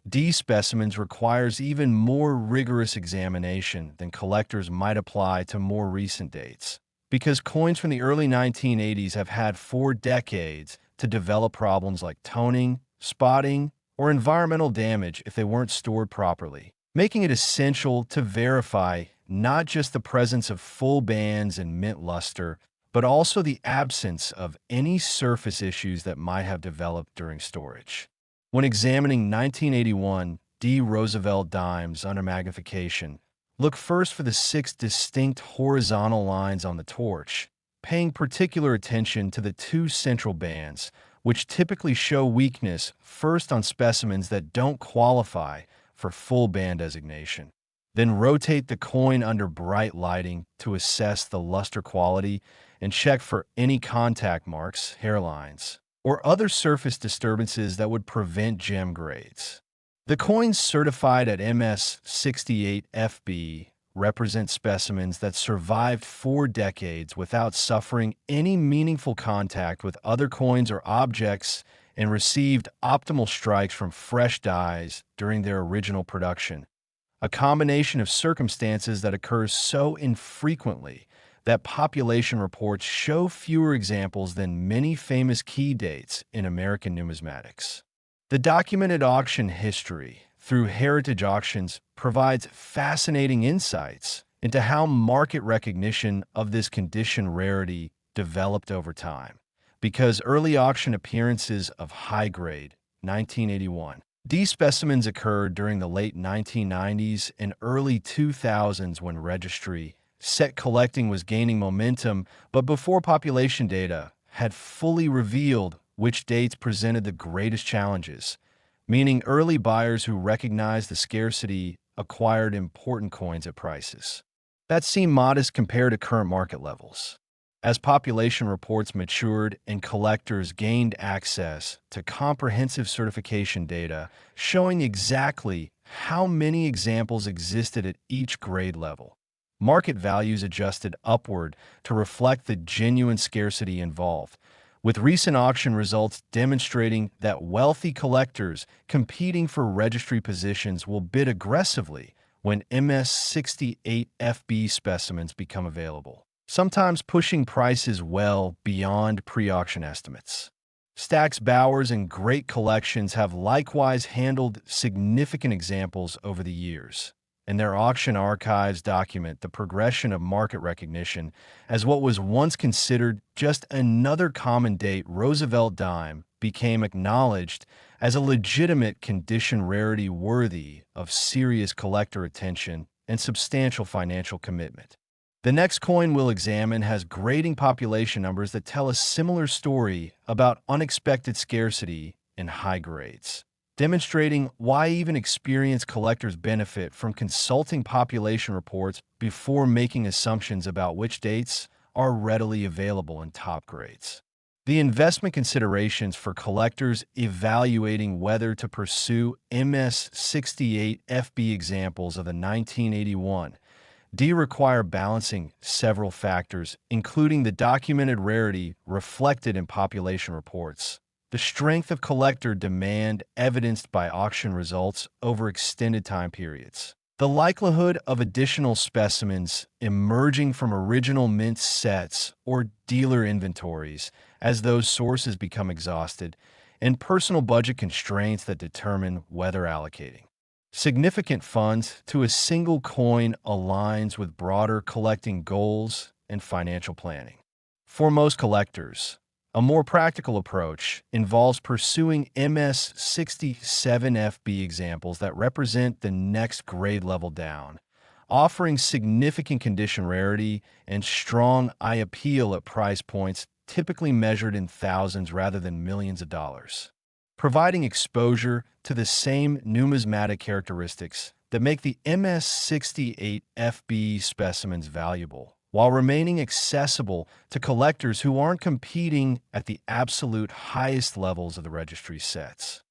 D specimens requires even more rigorous examination than collectors might apply to more recent dates, because coins from the early 1980s have had 4 decades to develop problems like toning, spotting, or environmental damage if they weren't stored properly, making it essential to verify not just the presence of full bands and mint luster, but also the absence of any surface issues that might have developed during storage. When examining 1981 D. Roosevelt dimes under magnification, look first for the 6 distinct horizontal lines on the torch, paying particular attention to the 2 central bands, which typically show weakness first on specimens that don't qualify for full band designation. Then rotate the coin under bright lighting to assess the luster quality and check for any contact marks, hairlines, or other surface disturbances that would prevent gem grades. The coins certified at MS68FB represent specimens that survived 4 decades without suffering any meaningful contact with other coins or objects and received optimal strikes from fresh dies during their original production, a combination of circumstances that occurs so infrequently that population reports show fewer examples than many famous key dates in American numismatics. The documented auction history through heritage auctions provides fascinating insights into how market recognition of this condition rarity developed over time, because early auction appearances of high-grade 1981 D specimens occurred during the late 1990s and early 2000s when registry set collecting was gaining momentum, but before population data had fully revealed which dates presented the greatest challenges, meaning early buyers who recognized the scarcity acquired important coins at prices that seemed modest compared to current market levels. As population reports matured and collectors gained access to comprehensive certification data showing exactly how many examples existed at each grade level, market values adjusted upward to reflect the genuine scarcity involved, with recent auction results demonstrating that wealthy collectors competing for registry positions will bid aggressively when MS68FB specimens become available, sometimes pushing prices well beyond pre-auction estimates. Stax Bowers and Great Collections have likewise handled significant examples over the years, and their auction archives document the progression of market recognition as what was once considered just another common date Roosevelt dime became acknowledged as a legitimate condition rarity worthy of serious collector attention and substantial financial commitment. The next coin we'll examine has grading population numbers that tell a similar story about unexpected scarcity in high grades, demonstrating why even experienced collectors benefit from consulting population reports before making assumptions about which dates are readily available in top grades. The investment considerations for collectors evaluating whether to pursue MS68FB examples of the 1981 D require balancing several factors, including the documented rarity reflected in population reports, the strength of collector demand evidenced by auction results over extended time periods, the likelihood of additional specimens emerging from original mint sets or dealer inventories as those sources become exhausted, and personal budget constraints that determine whether allocating significant funds to a single coin aligns with broader collecting goals and financial planning. For most collectors, a more practical approach involves pursuing MS67FB examples that represent the next grade level down, offering significant condition rarity and strong eye appeal at price points typically measured in thousands rather than millions of dollars, providing exposure to the same numismatic characteristics that make the MS68FB specimens valuable, while remaining accessible to collectors who aren't competing at the absolute highest levels of the registry sets.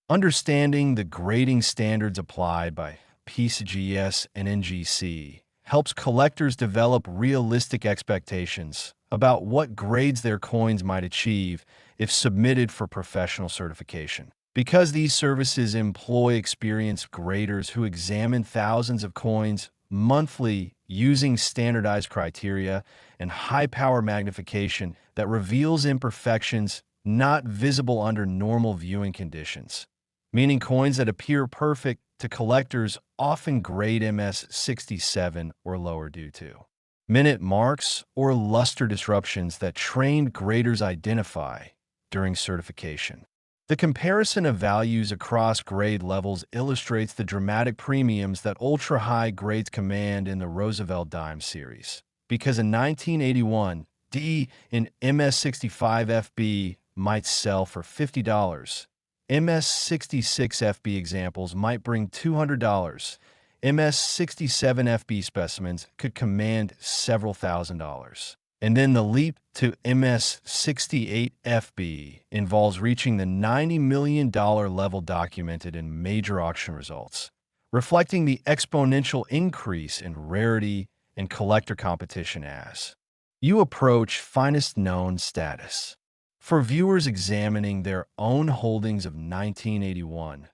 Understanding the grading standards applied by PCGS and NGC helps collectors develop realistic expectations about what grades their coins might achieve if submitted for professional certification. Because these services employ experienced graders who examine thousands of coins monthly using standardized criteria and high-power magnification that reveals imperfections not visible under normal viewing conditions, meaning coins that appear perfect to collectors often grade MS67 or lower due to minute marks or luster disruptions that trained graders identify during certification. The comparison of values across grade levels illustrates the dramatic premiums that ultra-high grades command in the Roosevelt dime series, because a 1981 D in MS65FB might sell for $50. MS66FB examples might bring $200. MS67FB specimens could command several $1,000s. And then the leap to MS68FB involves reaching the $90 million level documented in major auction results, reflecting the exponential increase in rarity and collector competition as you approach finest known status. For viewers examining their own holdings of 1981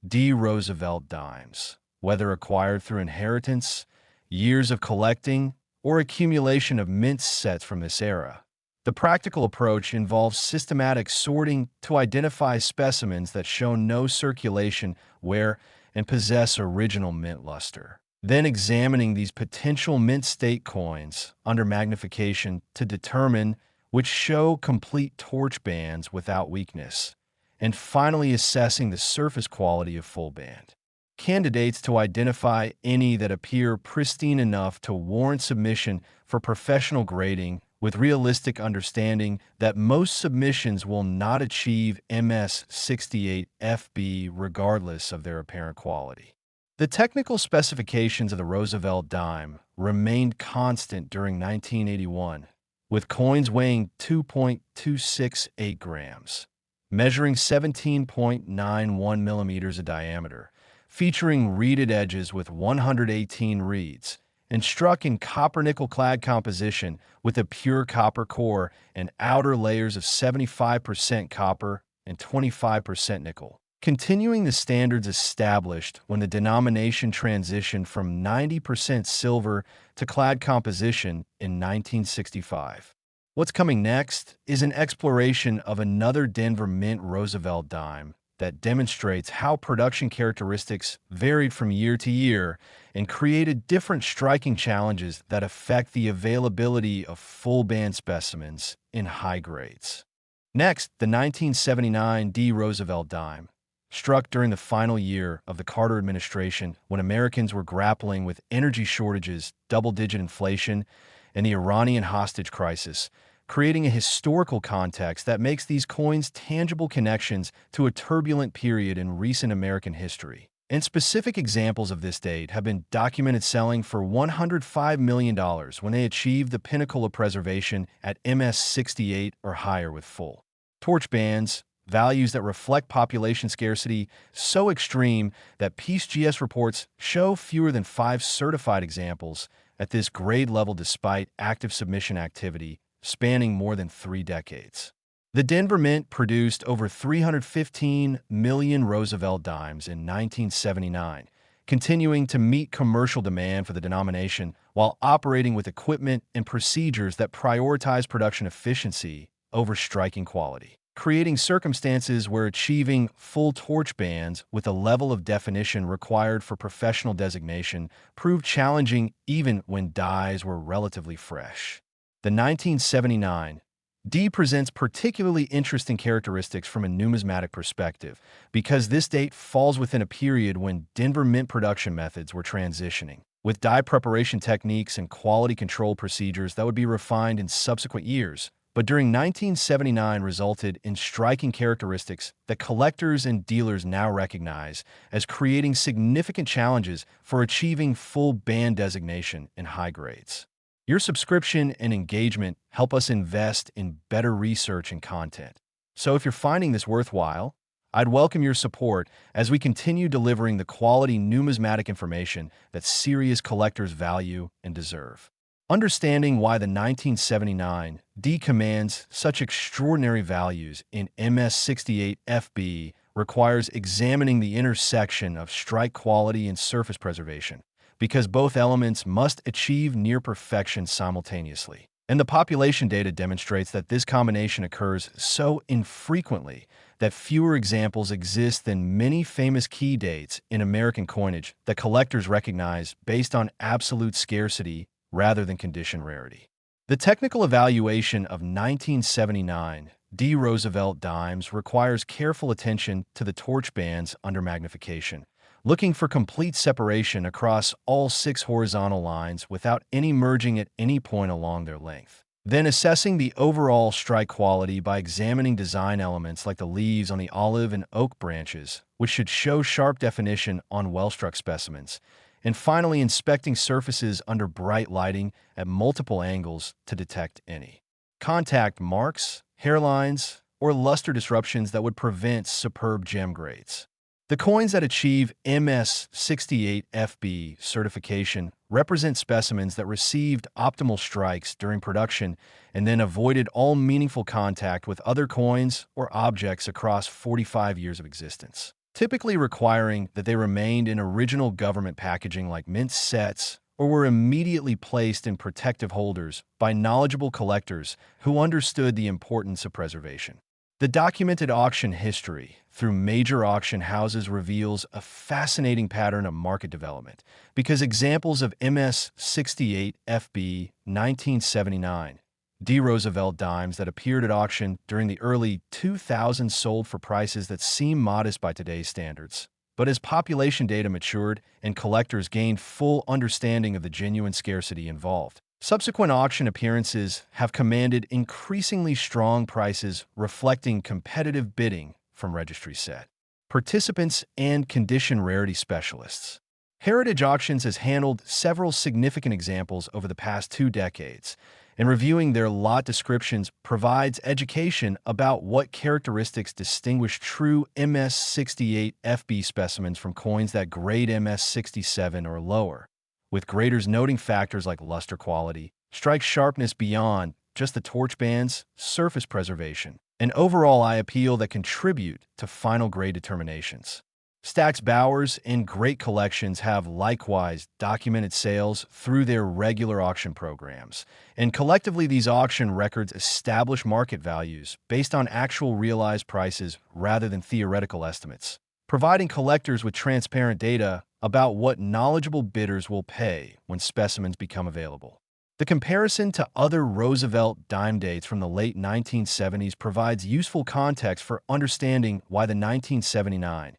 D. Roosevelt dimes, whether acquired through inheritance, years of collecting, or accumulation of mint sets from this era, the practical approach involves systematic sorting to identify specimens that show no circulation, wear, and possess original mint luster. Then examining these potential mint state coins under magnification to determine which show complete torch bands without weakness, and finally assessing the surface quality of full band candidates to identify any that appear pristine enough to warrant submission for professional grading with realistic understanding that most submissions will not achieve MS68FB regardless of their apparent quality. The technical specifications of the Roosevelt dime remained constant during 1981, with coins weighing 2.268 grams, measuring 17.91 millimeters in diameter, featuring reeded edges with 118 reeds, and struck in copper-nickel clad composition with a pure copper core and outer layers of 75% copper and 25% nickel, continuing the standards established when the denomination transitioned from 90% silver to clad composition in 1965. What's coming next is an exploration of another Denver Mint Roosevelt dime that demonstrates how production characteristics varied from year to year and created different striking challenges that affect the availability of full-band specimens in high grades. Next, the 1979 D. Roosevelt dime, struck during the final year of the Carter administration when Americans were grappling with energy shortages, double-digit inflation, and the Iranian hostage crisis, creating a historical context that makes these coins tangible connections to a turbulent period in recent American history. And specific examples of this date have been documented selling for $105 million when they achieved the pinnacle of preservation at MS68 or higher with full torch bands, values that reflect population scarcity so extreme that PeaceGS reports show fewer than 5 certified examples at this grade level despite active submission activity spanning more than 3 decades. The Denver Mint produced over 315 million Roosevelt dimes in 1979, continuing to meet commercial demand for the denomination while operating with equipment and procedures that prioritize production efficiency over striking quality, creating circumstances where achieving full torch bands with a level of definition required for professional designation proved challenging even when dies were relatively fresh. The 1979 D presents particularly interesting characteristics from a numismatic perspective because this date falls within a period when Denver Mint production methods were transitioning, with die preparation techniques and quality control procedures that would be refined in subsequent years, but during 1979 resulted in striking characteristics that collectors and dealers now recognize as creating significant challenges for achieving full band designation in high grades. Your subscription and engagement help us invest in better research and content. So if you're finding this worthwhile, I'd welcome your support as we continue delivering the quality numismatic information that serious collectors value and deserve. Understanding why the 1979 D commands such extraordinary values in MS68FB requires examining the intersection of strike quality and surface preservation, because both elements must achieve near perfection simultaneously. And the population data demonstrates that this combination occurs so infrequently that fewer examples exist than many famous key dates in American coinage that collectors recognize based on absolute scarcity rather than condition rarity. The technical evaluation of 1979 D. Roosevelt dimes requires careful attention to the torch bands under magnification, looking for complete separation across all 6 horizontal lines without any merging at any point along their length. Then assessing the overall strike quality by examining design elements like the leaves on the olive and oak branches, which should show sharp definition on well-struck specimens. And finally, inspecting surfaces under bright lighting at multiple angles to detect any contact marks, hairlines, or luster disruptions that would prevent superb gem grades. The coins that achieve MS68FB certification represent specimens that received optimal strikes during production and then avoided all meaningful contact with other coins or objects across 45 years of existence, typically requiring that they remained in original government packaging like mint sets or were immediately placed in protective holders by knowledgeable collectors who understood the importance of preservation. The documented auction history through major auction houses reveals a fascinating pattern of market development because examples of MS68FB 1979 D. Roosevelt dimes that appeared at auction during the early 2000s sold for prices that seem modest by today's standards. But as population data matured and collectors gained full understanding of the genuine scarcity involved, Subsequent auction appearances have commanded increasingly strong prices reflecting competitive bidding from registry set participants and condition rarity specialists. Heritage Auctions has handled several significant examples over the past 2 decades, and reviewing their lot descriptions provides education about what characteristics distinguish true MS68 FB specimens from coins that grade MS67 or lower, with graders noting factors like luster quality, strike sharpness beyond just the torch bands, surface preservation, and overall eye appeal that contribute to final grade determinations. Stax Bowers and Great Collections have likewise documented sales through their regular auction programs, and collectively these auction records establish market values based on actual realized prices rather than theoretical estimates, providing collectors with transparent data about what knowledgeable bidders will pay when specimens become available. The comparison to other Roosevelt dime dates from the late 1970s provides useful context for understanding why the 1979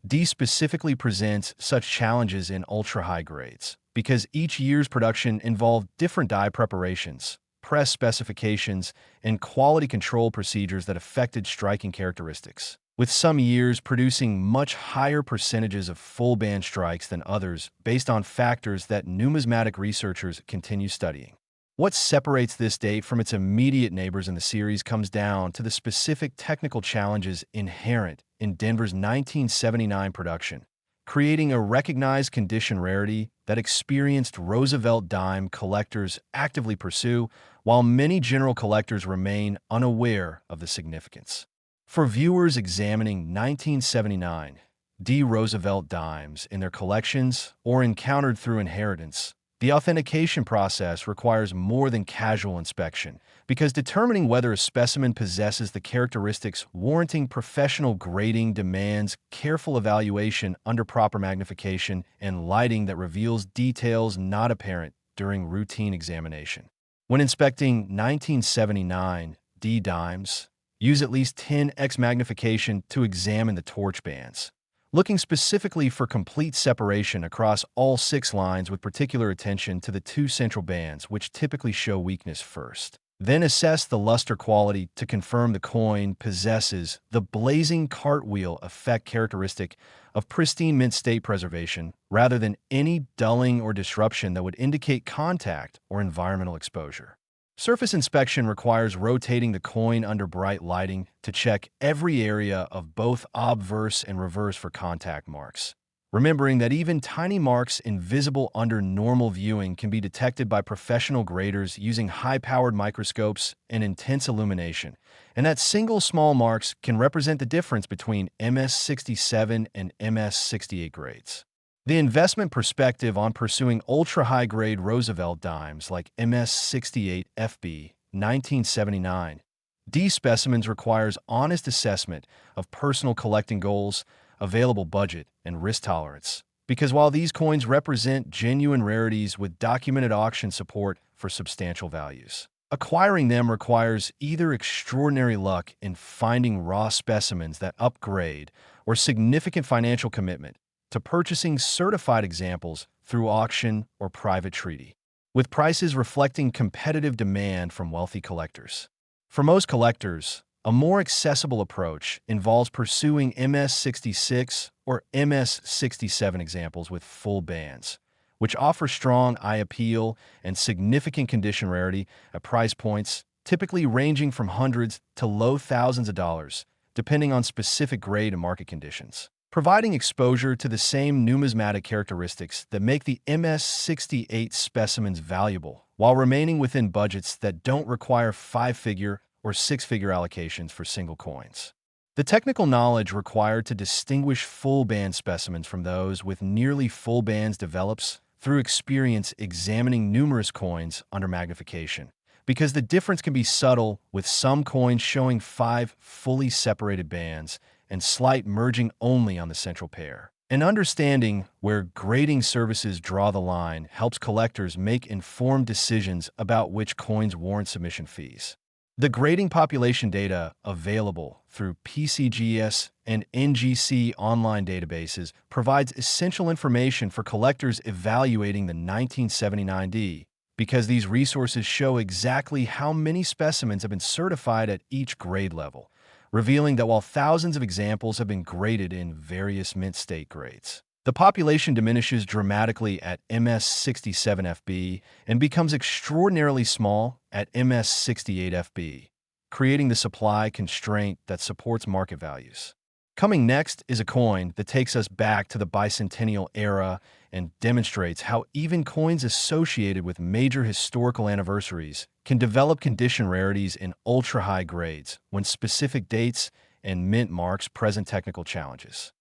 D specifically presents such challenges in ultra-high grades, because each year's production involved different die preparations, press specifications, and quality control procedures that affected striking characteristics, with some years producing much higher percentages of full band strikes than others based on factors that numismatic researchers continue studying. What separates this date from its immediate neighbors in the series comes down to the specific technical challenges inherent in Denver's 1979 production, creating a recognized condition rarity that experienced Roosevelt dime collectors actively pursue, while many general collectors remain unaware of the significance. For viewers examining 1979 D Roosevelt dimes in their collections or encountered through inheritance, the authentication process requires more than casual inspection, because determining whether a specimen possesses the characteristics warranting professional grading demands careful evaluation under proper magnification and lighting that reveals details not apparent during routine examination. When inspecting 1979 D dimes, use at least 10x magnification to examine the torch bands, looking specifically for complete separation across all 6 lines with particular attention to the 2 central bands, which typically show weakness first. Then assess the luster quality to confirm the coin possesses the blazing cartwheel effect characteristic of pristine mint state preservation, rather than any dulling or disruption that would indicate contact or environmental exposure. Surface inspection requires rotating the coin under bright lighting to check every area of both obverse and reverse for contact marks, remembering that even tiny marks invisible under normal viewing can be detected by professional graders using high-powered microscopes and intense illumination, and that single small marks can represent the difference between MS67 and MS68 grades. The investment perspective on pursuing ultra-high-grade Roosevelt dimes like MS68 FB 1979 D specimens requires honest assessment of personal collecting goals, available budget, and risk tolerance, because while these coins represent genuine rarities with documented auction support for substantial values, acquiring them requires either extraordinary luck in finding raw specimens that upgrade or significant financial commitment to purchasing certified examples through auction or private treaty, with prices reflecting competitive demand from wealthy collectors. For most collectors, a more accessible approach involves pursuing MS66 or MS67 examples with full bands, which offer strong eye appeal and significant condition rarity at price points typically ranging from hundreds to low thousands of dollars, depending on specific grade and market conditions, providing exposure to the same numismatic characteristics that make the MS68 specimens valuable, while remaining within budgets that don't require 5-figure or 6-figure allocations for single coins. The technical knowledge required to distinguish full band specimens from those with nearly full bands develops through experience examining numerous coins under magnification, because the difference can be subtle, with some coins showing 5 fully separated bands and slight merging only on the central pair. And understanding where grading services draw the line helps collectors make informed decisions about which coins warrant submission fees. The grading population data available through PCGS and NGC online databases provides essential information for collectors evaluating the 1979D, because these resources show exactly how many specimens have been certified at each grade level, revealing that while thousands of examples have been graded in various mint state grades, the population diminishes dramatically at MS 67 FB and becomes extraordinarily small at MS 68 FB, creating the supply constraint that supports market values. Coming next is a coin that takes us back to the bicentennial era and demonstrates how even coins associated with major historical anniversaries can develop condition rarities in ultra-high grades when specific dates and mint marks present technical challenges.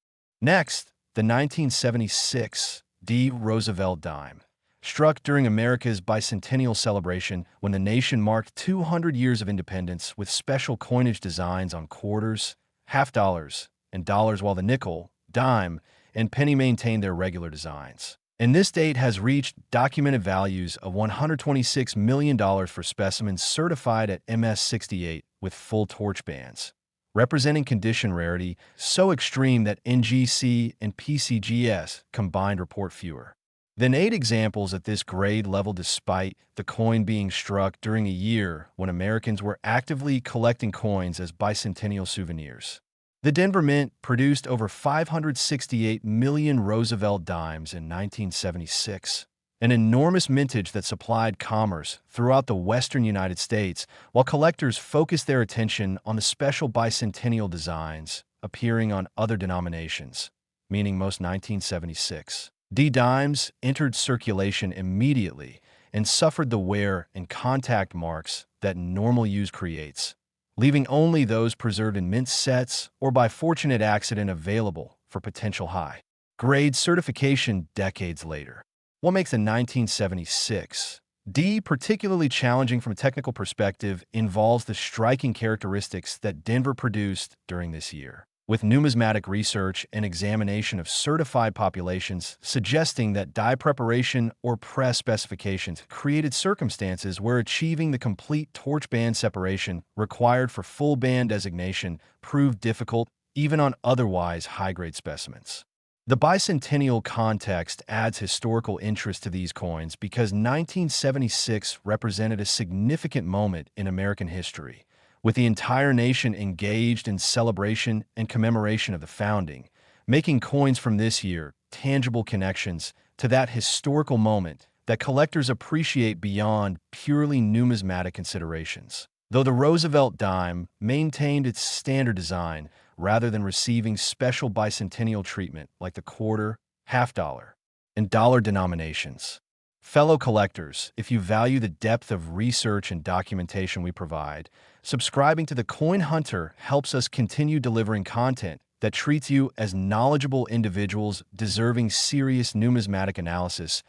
Next, the 1976 D. Roosevelt dime, struck during America's bicentennial celebration when the nation marked 200 years of independence with special coinage designs on quarters, half dollars, and dollars, while the nickel, dime, and penny maintained their regular designs. And this date has reached documented values of $126 million for specimens certified at MS 68 with full torch bands, representing condition rarity so extreme that NGC and PCGS combined report fewer than 8 examples at this grade level, despite the coin being struck during a year when Americans were actively collecting coins as bicentennial souvenirs. The Denver Mint produced over 568 million Roosevelt dimes in 1976, an enormous mintage that supplied commerce throughout the western United States, while collectors focused their attention on the special bicentennial designs appearing on other denominations, meaning most 1976 D dimes entered circulation immediately and suffered the wear and contact marks that normal use creates, leaving only those preserved in mint sets or by fortunate accident available for potential high-grade certification decades later. What makes the 1976 D particularly challenging from a technical perspective involves the striking characteristics that Denver produced during this year, with numismatic research and examination of certified populations suggesting that die preparation or press specifications created circumstances where achieving the complete torch band separation required for full band designation proved difficult even on otherwise high-grade specimens. The bicentennial context adds historical interest to these coins because 1976 represented a significant moment in American history, with the entire nation engaged in celebration and commemoration of the founding, making coins from this year tangible connections to that historical moment that collectors appreciate beyond purely numismatic considerations. Though the Roosevelt dime maintained its standard design rather than receiving special bicentennial treatment like the quarter, half dollar, and dollar denominations. Fellow collectors, if you value the depth of research and documentation we provide, subscribing to the Coin Hunter helps us continue delivering content that treats you as knowledgeable individuals deserving serious numismatic analysis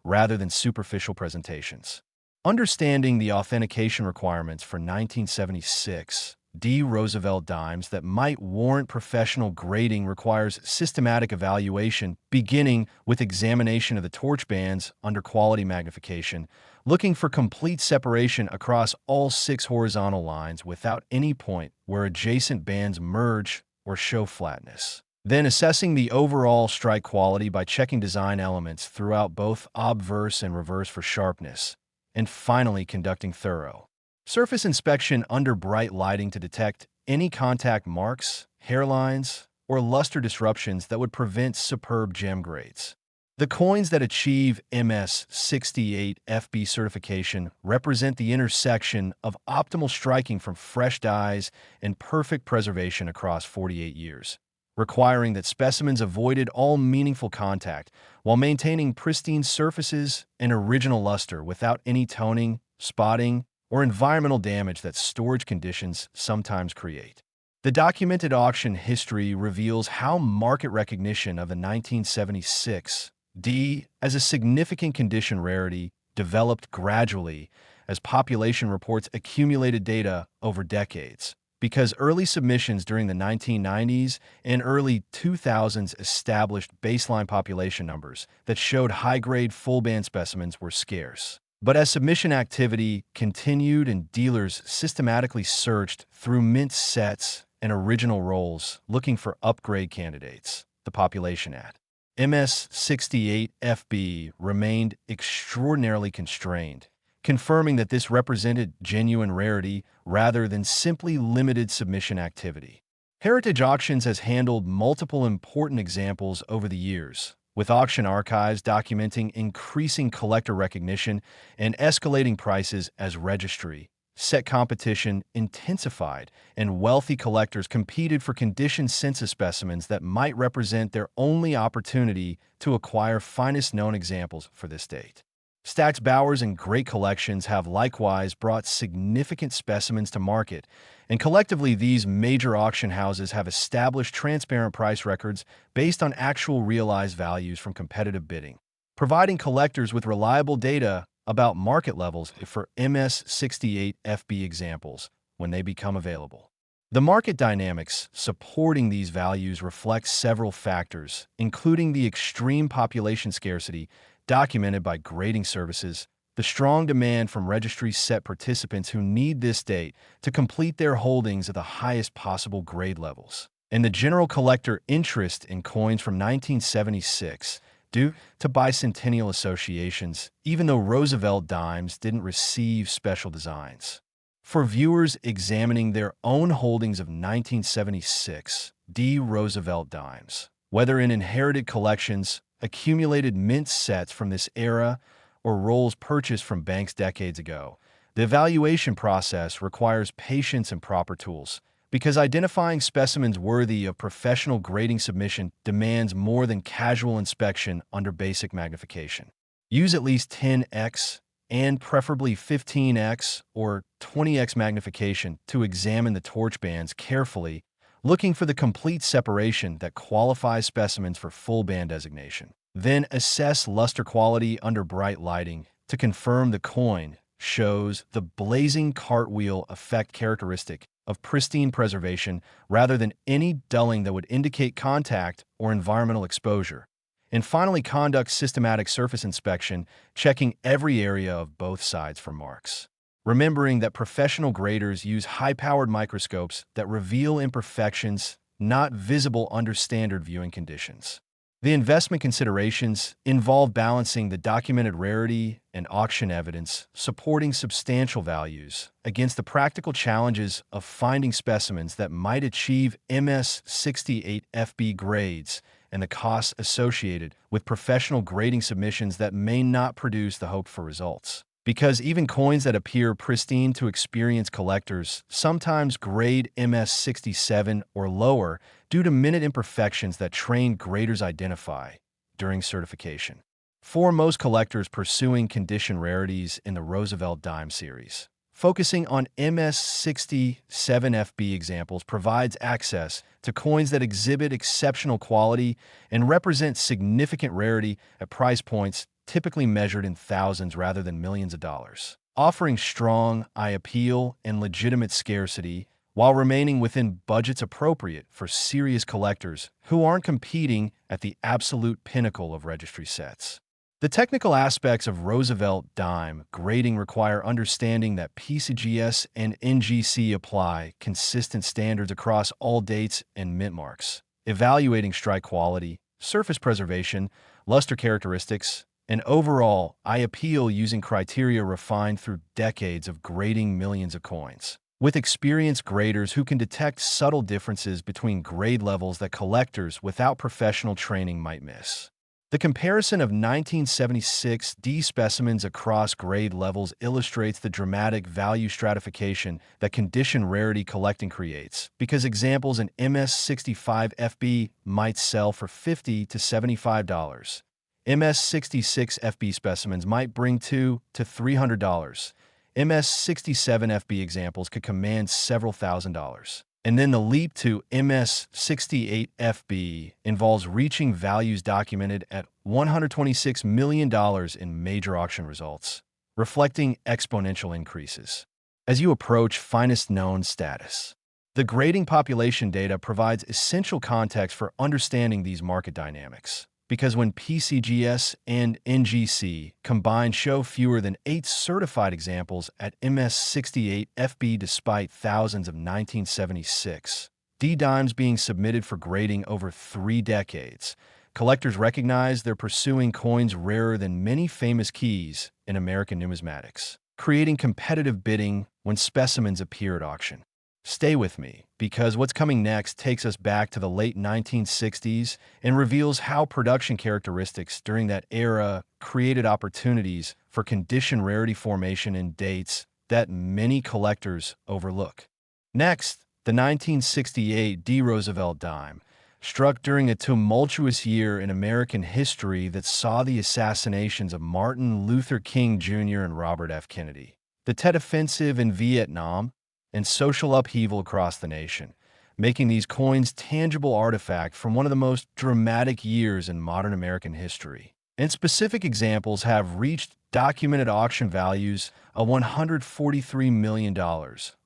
rather than superficial presentations. Understanding the authentication requirements for 1976 D. Roosevelt dimes that might warrant professional grading requires systematic evaluation, beginning with examination of the torch bands under quality magnification, looking for complete separation across all 6 horizontal lines without any point where adjacent bands merge or show flatness. Then assessing the overall strike quality by checking design elements throughout both obverse and reverse for sharpness, and finally conducting thorough surface inspection under bright lighting to detect any contact marks, hairlines, or luster disruptions that would prevent superb gem grades. The coins that achieve MS 68 FB certification represent the intersection of optimal striking from fresh dies and perfect preservation across 48 years, requiring that specimens avoided all meaningful contact while maintaining pristine surfaces and original luster without any toning, spotting, or environmental damage that storage conditions sometimes create. The documented auction history reveals how market recognition of the 1976 D as a significant condition rarity developed gradually as population reports accumulated data over decades, because early submissions during the 1990s and early 2000s established baseline population numbers that showed high-grade full-band specimens were scarce. But as submission activity continued and dealers systematically searched through mint sets and original rolls looking for upgrade candidates, the population at MS 68 FB remained extraordinarily constrained, confirming that this represented genuine rarity rather than simply limited submission activity. Heritage Auctions has handled multiple important examples over the years, with auction archives documenting increasing collector recognition and escalating prices as registry set competition intensified, and wealthy collectors competed for conditioned census specimens that might represent their only opportunity to acquire finest known examples for this date. Stax Bowers and Great Collections have likewise brought significant specimens to market, and collectively these major auction houses have established transparent price records based on actual realized values from competitive bidding, providing collectors with reliable data about market levels for MS68FB examples when they become available. The market dynamics supporting these values reflect several factors, including the extreme population scarcity documented by grading services, the strong demand from registry set participants who need this date to complete their holdings at the highest possible grade levels, and the general collector interest in coins from 1976 due to bicentennial associations, even though Roosevelt dimes didn't receive special designs. For viewers examining their own holdings of 1976 Roosevelt dimes, whether in inherited collections, accumulated mint sets from this era, or rolls purchased from banks decades ago, the evaluation process requires patience and proper tools, because identifying specimens worthy of professional grading submission demands more than casual inspection under basic magnification. Use at least 10x and preferably 15x or 20x magnification to examine the torch bands carefully, looking for the complete separation that qualifies specimens for full band designation. Then assess luster quality under bright lighting to confirm the coin shows the blazing cartwheel effect characteristic of pristine preservation rather than any dulling that would indicate contact or environmental exposure. And finally, conduct systematic surface inspection, checking every area of both sides for marks. Remembering that professional graders use high-powered microscopes that reveal imperfections not visible under standard viewing conditions. The investment considerations involve balancing the documented rarity and auction evidence supporting substantial values against the practical challenges of finding specimens that might achieve MS68FB grades and the costs associated with professional grading submissions that may not produce the hoped-for results. Because even coins that appear pristine to experienced collectors sometimes grade MS67 or lower due to minute imperfections that trained graders identify during certification. For most collectors pursuing condition rarities in the Roosevelt dime series, focusing on MS67FB examples provides access to coins that exhibit exceptional quality and represent significant rarity at price points typically measured in thousands rather than millions of dollars, offering strong eye appeal and legitimate scarcity while remaining within budgets appropriate for serious collectors who aren't competing at the absolute pinnacle of registry sets. The technical aspects of Roosevelt dime grading require understanding that PCGS and NGC apply consistent standards across all dates and mint marks, evaluating strike quality, surface preservation, luster characteristics, and overall eye appeal using criteria refined through decades of grading millions of coins, with experienced graders who can detect subtle differences between grade levels that collectors without professional training might miss. The comparison of 1976 specimens across grade levels illustrates the dramatic value stratification that condition rarity collecting creates, because examples in MS65FB might sell for $50 to $75. MS66FB specimens might bring $200 to $300. MS67FB examples could command several $1,000s. And then the leap to MS68FB involves reaching values documented at $126 million in major auction results, reflecting exponential increases as you approach finest known status. The grading population data provides essential context for understanding these market dynamics, because when PCGS and NGC combined show fewer than 8 certified examples at MS68FB despite thousands of 1976 dimes being submitted for grading over 3 decades, collectors recognize they're pursuing coins rarer than many famous keys in American numismatics. creating competitive bidding when specimens appear at auction. Stay with me, because what's coming next takes us back to the late 1960s and reveals how production characteristics during that era created opportunities for condition rarity formation in dates that many collectors overlook. Next, the 1968 D. Roosevelt dime, struck during a tumultuous year in American history that saw the assassinations of Martin Luther King Jr. and Robert F. Kennedy, the Tet Offensive in Vietnam, and social upheaval across the nation, making these coins tangible artifact from one of the most dramatic years in modern American history. And specific examples have reached documented auction values of $143 million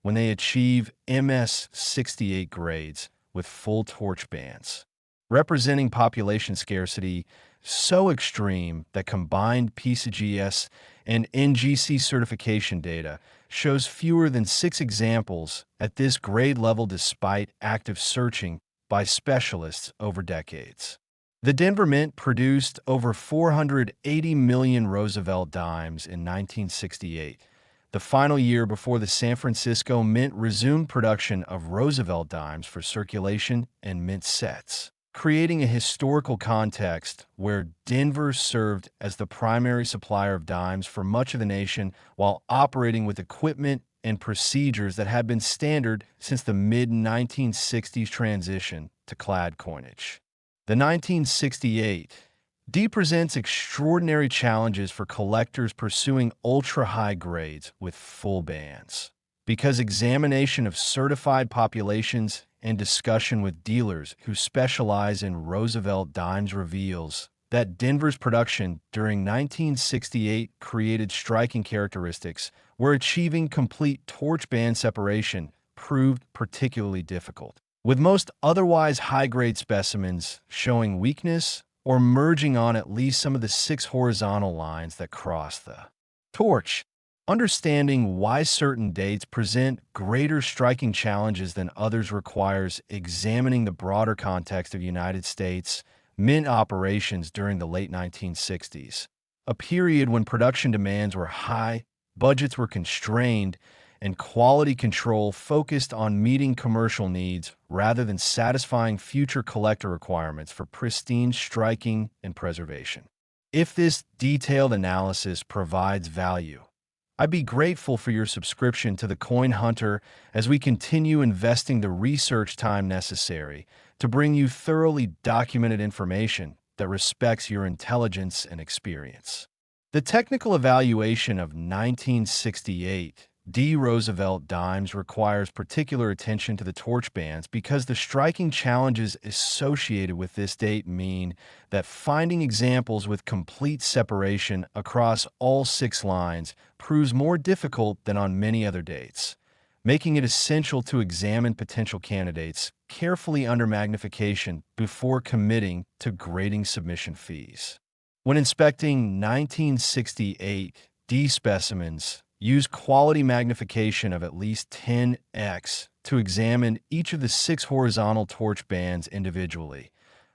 when they achieve MS-68 grades with full torch bands, representing population scarcity so extreme that combined PCGS and NGC certification data shows fewer than 6 examples at this grade level despite active searching by specialists over decades. The Denver Mint produced over 480 million Roosevelt dimes in 1968, the final year before the San Francisco Mint resumed production of Roosevelt dimes for circulation and mint sets, creating a historical context where Denver served as the primary supplier of dimes for much of the nation while operating with equipment and procedures that had been standard since the mid-1960s transition to clad coinage. The 1968 D presents extraordinary challenges for collectors pursuing ultra-high grades with full bands, because examination of certified populations and discussion with dealers who specialize in Roosevelt dimes reveals that Denver's production during 1968 created striking characteristics where achieving complete torch band separation proved particularly difficult, with most otherwise high-grade specimens showing weakness or merging on at least some of the 6 horizontal lines that cross the torch. Understanding why certain dates present greater striking challenges than others requires examining the broader context of United States mint operations during the late 1960s, a period when production demands were high, budgets were constrained, and quality control focused on meeting commercial needs rather than satisfying future collector requirements for pristine striking and preservation. If this detailed analysis provides value, I'd be grateful for your subscription to the Coin Hunter as we continue investing the research time necessary to bring you thoroughly documented information that respects your intelligence and experience. The technical evaluation of 1968 D. Roosevelt dimes requires particular attention to the torch bands because the striking challenges associated with this date mean that finding examples with complete separation across all 6 lines proves more difficult than on many other dates, making it essential to examine potential candidates carefully under magnification before committing to grading submission fees. When inspecting 1968 D specimens, use quality magnification of at least 10x to examine each of the 6 horizontal torch bands individually,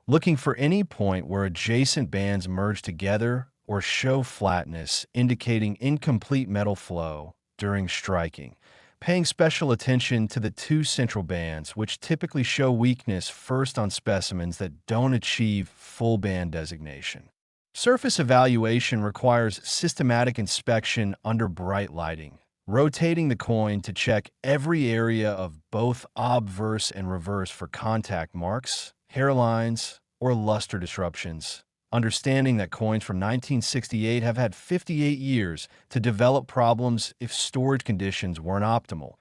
looking for any point where adjacent bands merge together or show flatness, indicating incomplete metal flow during striking, paying special attention to the 2 central bands, which typically show weakness first on specimens that don't achieve full band designation. Surface evaluation requires systematic inspection under bright lighting, rotating the coin to check every area of both obverse and reverse for contact marks, hairlines, or luster disruptions, understanding that coins from 1968 have had 58 years to develop problems if storage conditions weren't optimal,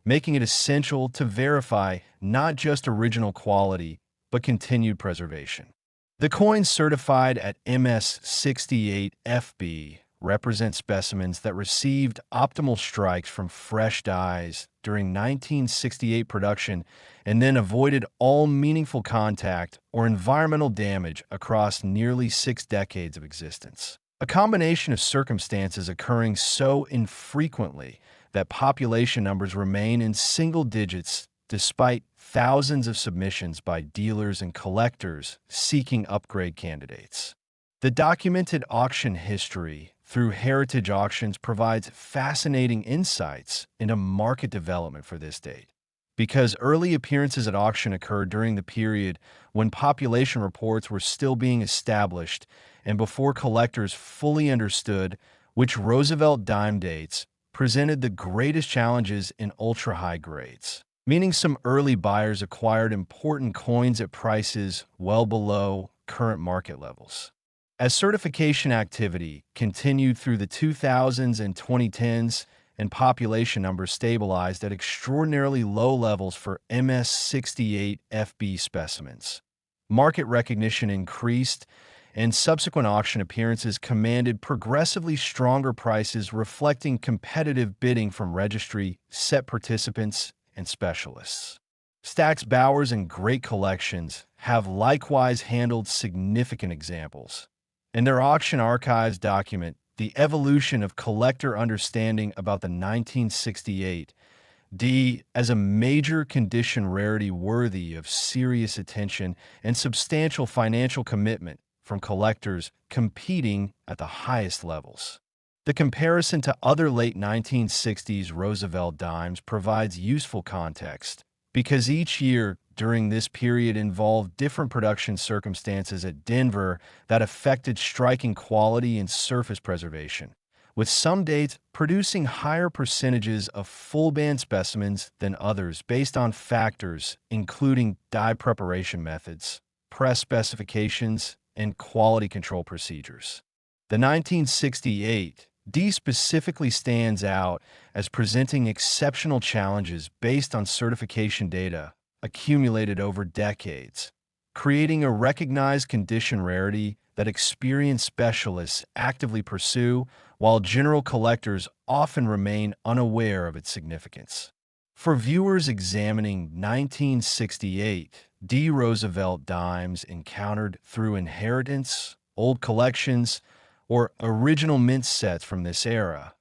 making it essential to verify not just original quality, but continued preservation. The coins certified at MS-68FB represent specimens that received optimal strikes from fresh dies during 1968 production and then avoided all meaningful contact or environmental damage across nearly 6 decades of existence. A combination of circumstances occurring so infrequently that population numbers remain in single digits despite thousands of submissions by dealers and collectors seeking upgrade candidates. The documented auction history through heritage auctions provides fascinating insights into market development for this date. Because early appearances at auction occurred during the period when population reports were still being established and before collectors fully understood which Roosevelt dime dates presented the greatest challenges in ultra-high grades, meaning some early buyers acquired important coins at prices well below current market levels. As certification activity continued through the 2000s and 2010s, and population numbers stabilized at extraordinarily low levels for MS-68 FB specimens, market recognition increased, and subsequent auction appearances commanded progressively stronger prices reflecting competitive bidding from registry, set participants, and specialists. Stax Bowers and Great Collections have likewise handled significant examples, and their auction archives document the evolution of collector understanding about the 1968 D as a major condition rarity worthy of serious attention and substantial financial commitment from collectors competing at the highest levels. The comparison to other late 1960s Roosevelt dimes provides useful context because each year during this period involved different production circumstances at Denver that affected striking quality and surface preservation, with some dates producing higher percentages of full-band specimens than others based on factors including die preparation methods, press specifications, and quality control procedures. The 1968 D specifically stands out as presenting exceptional challenges based on certification data accumulated over decades, creating a recognized condition rarity that experienced specialists actively pursue while general collectors often remain unaware of its significance. For viewers examining 1968 D. Roosevelt dimes encountered through inheritance, old collections, or original mint sets from this era,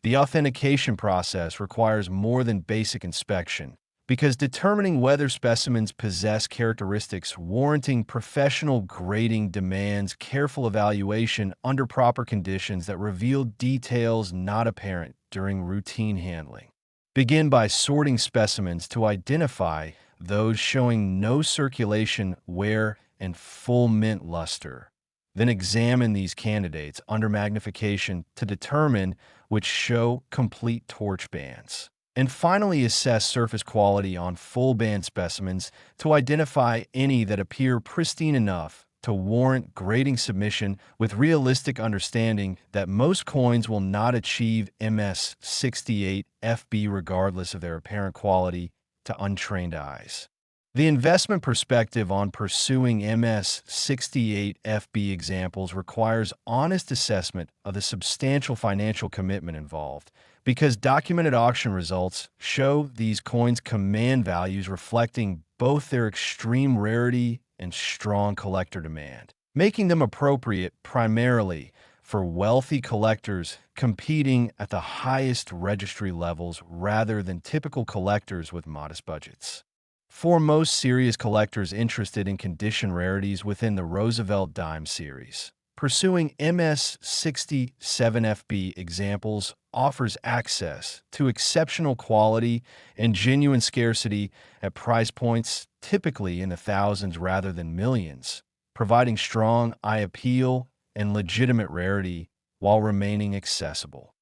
the authentication process requires more than basic inspection, because determining whether specimens possess characteristics warranting professional grading demands careful evaluation under proper conditions that reveal details not apparent during routine handling. Begin by sorting specimens to identify those showing no circulation, wear, and full mint luster. Then examine these candidates under magnification to determine which show complete torch bands. And finally, assess surface quality on full band specimens to identify any that appear pristine enough to warrant grading submission with realistic understanding that most coins will not achieve MS-68 FB regardless of their apparent quality to untrained eyes. The investment perspective on pursuing MS-68 FB examples requires honest assessment of the substantial financial commitment involved, because documented auction results show these coins command values reflecting both their extreme rarity and strong collector demand, making them appropriate primarily for wealthy collectors competing at the highest registry levels rather than typical collectors with modest budgets. For most serious collectors interested in condition rarities within the Roosevelt dime series, pursuing MS-67FB examples offers access to exceptional quality and genuine scarcity at price points typically in the thousands rather than millions, providing strong eye appeal and legitimate rarity while remaining accessible.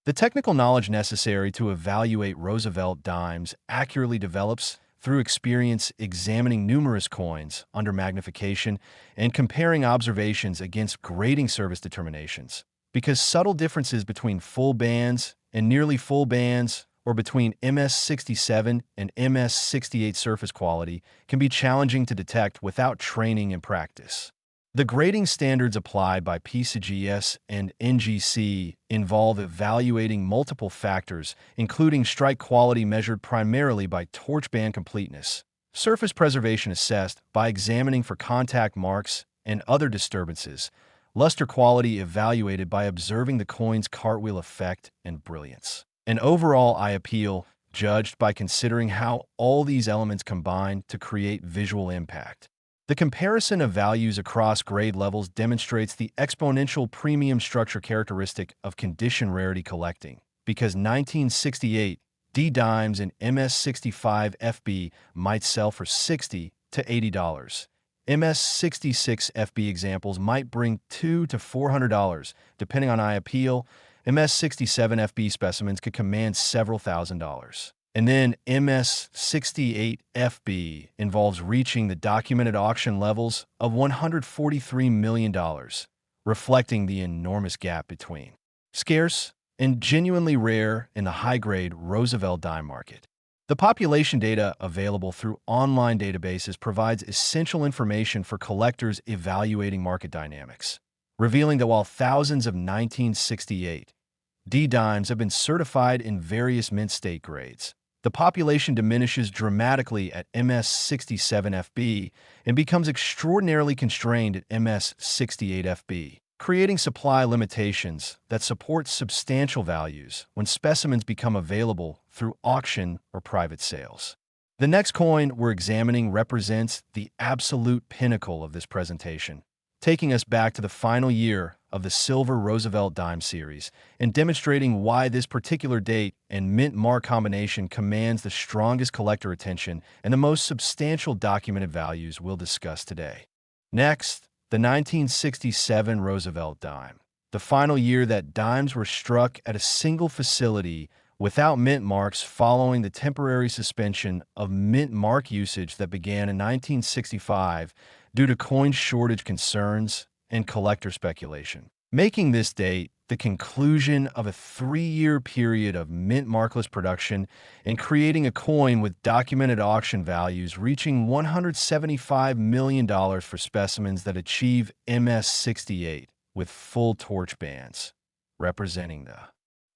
The technical knowledge necessary to evaluate Roosevelt dimes accurately develops through experience examining numerous coins under magnification and comparing observations against grading service determinations, because subtle differences between full bands and nearly full bands or between MS-67 and MS-68 surface quality can be challenging to detect without training and practice. The grading standards applied by PCGS and NGC involve evaluating multiple factors, including strike quality measured primarily by torch band completeness, surface preservation assessed by examining for contact marks and other disturbances, luster quality evaluated by observing the coin's cartwheel effect and brilliance, and overall eye appeal judged by considering how all these elements combine to create visual impact. The comparison of values across grade levels demonstrates the exponential premium structure characteristic of condition rarity collecting, because 1968 D dimes and MS65 FB might sell for $60 to $80. MS66 FB examples might bring $200 to $400, depending on eye appeal. MS67 FB specimens could command several $1,000s. And then MS68FB involves reaching the documented auction levels of $143 million, reflecting the enormous gap between scarce and genuinely rare in the high-grade Roosevelt dime market. The population data available through online databases provides essential information for collectors evaluating market dynamics, revealing that while thousands of 1968 D dimes have been certified in various mint state grades, the population diminishes dramatically at MS67FB and becomes extraordinarily constrained at MS68FB, creating supply limitations that support substantial values when specimens become available through auction or private sales. The next coin we're examining represents the absolute pinnacle of this presentation, taking us back to the final year of the Silver Roosevelt Dime series and demonstrating why this particular date and mint mark combination commands the strongest collector attention and the most substantial documented values we'll discuss today. Next, the 1967 Roosevelt dime, the final year that dimes were struck at a single facility without mint marks following the temporary suspension of mint mark usage that began in 1965 due to coin shortage concerns and collector speculation, making this date the conclusion of a 3-year period of mint markless production and creating a coin with documented auction values reaching $175 million for specimens that achieve MS68 with full torch bands, representing the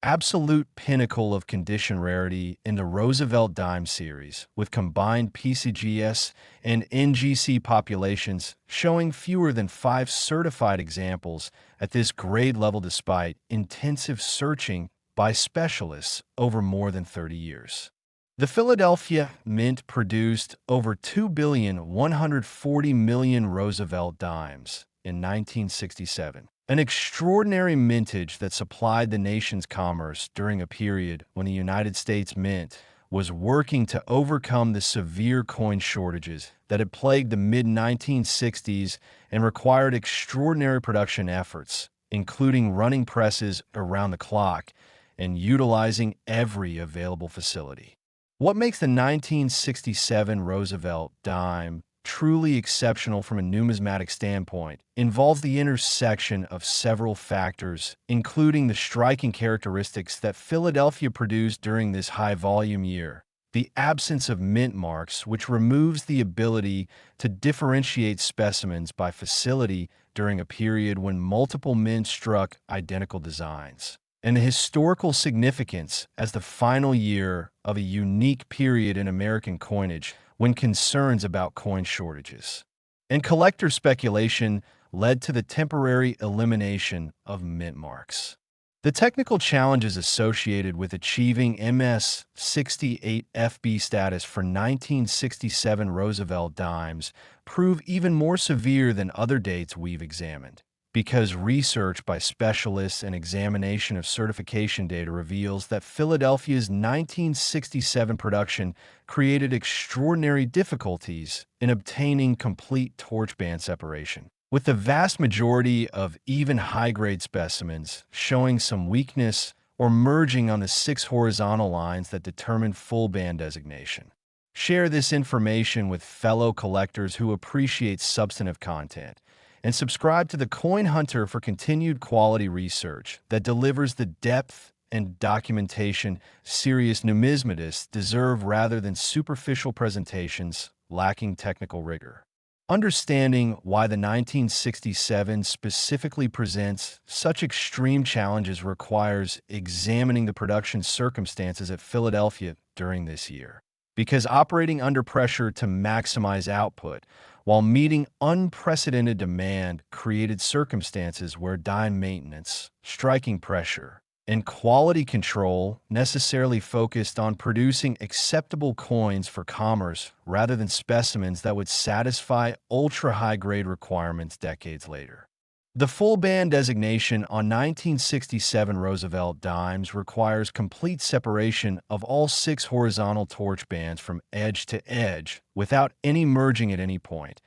absolute pinnacle of condition rarity in the Roosevelt dime series, with combined PCGS and NGC populations showing fewer than 5 certified examples at this grade level despite intensive searching by specialists over more than 30 years. The Philadelphia Mint produced over 2,140,000,000 Roosevelt dimes in 1967. An extraordinary mintage that supplied the nation's commerce during a period when the United States Mint was working to overcome the severe coin shortages that had plagued the mid-1960s and required extraordinary production efforts, including running presses around the clock and utilizing every available facility. What makes the 1967 Roosevelt dime truly exceptional from a numismatic standpoint involves the intersection of several factors, including the striking characteristics that Philadelphia produced during this high-volume year, the absence of mint marks, which removes the ability to differentiate specimens by facility during a period when multiple mints struck identical designs, and the historical significance as the final year of a unique period in American coinage when concerns about coin shortages and collector speculation led to the temporary elimination of mint marks. The technical challenges associated with achieving MS68 FB status for 1967 Roosevelt dimes prove even more severe than other dates we've examined, because research by specialists and examination of certification data reveals that Philadelphia's 1967 production created extraordinary difficulties in obtaining complete torch band separation, with the vast majority of even high-grade specimens showing some weakness or merging on the 6 horizontal lines that determine full band designation. Share this information with fellow collectors who appreciate substantive content, and subscribe to the Coin Hunter for continued quality research that delivers the depth and documentation serious numismatists deserve rather than superficial presentations lacking technical rigor. Understanding why the 1967 specifically presents such extreme challenges requires examining the production circumstances at Philadelphia during this year, because operating under pressure to maximize output while meeting unprecedented demand created circumstances where dime maintenance, striking pressure, and quality control necessarily focused on producing acceptable coins for commerce rather than specimens that would satisfy ultra-high-grade requirements decades later. The full band designation on 1967 Roosevelt dimes requires complete separation of all 6 horizontal torch bands from edge to edge without any merging at any point,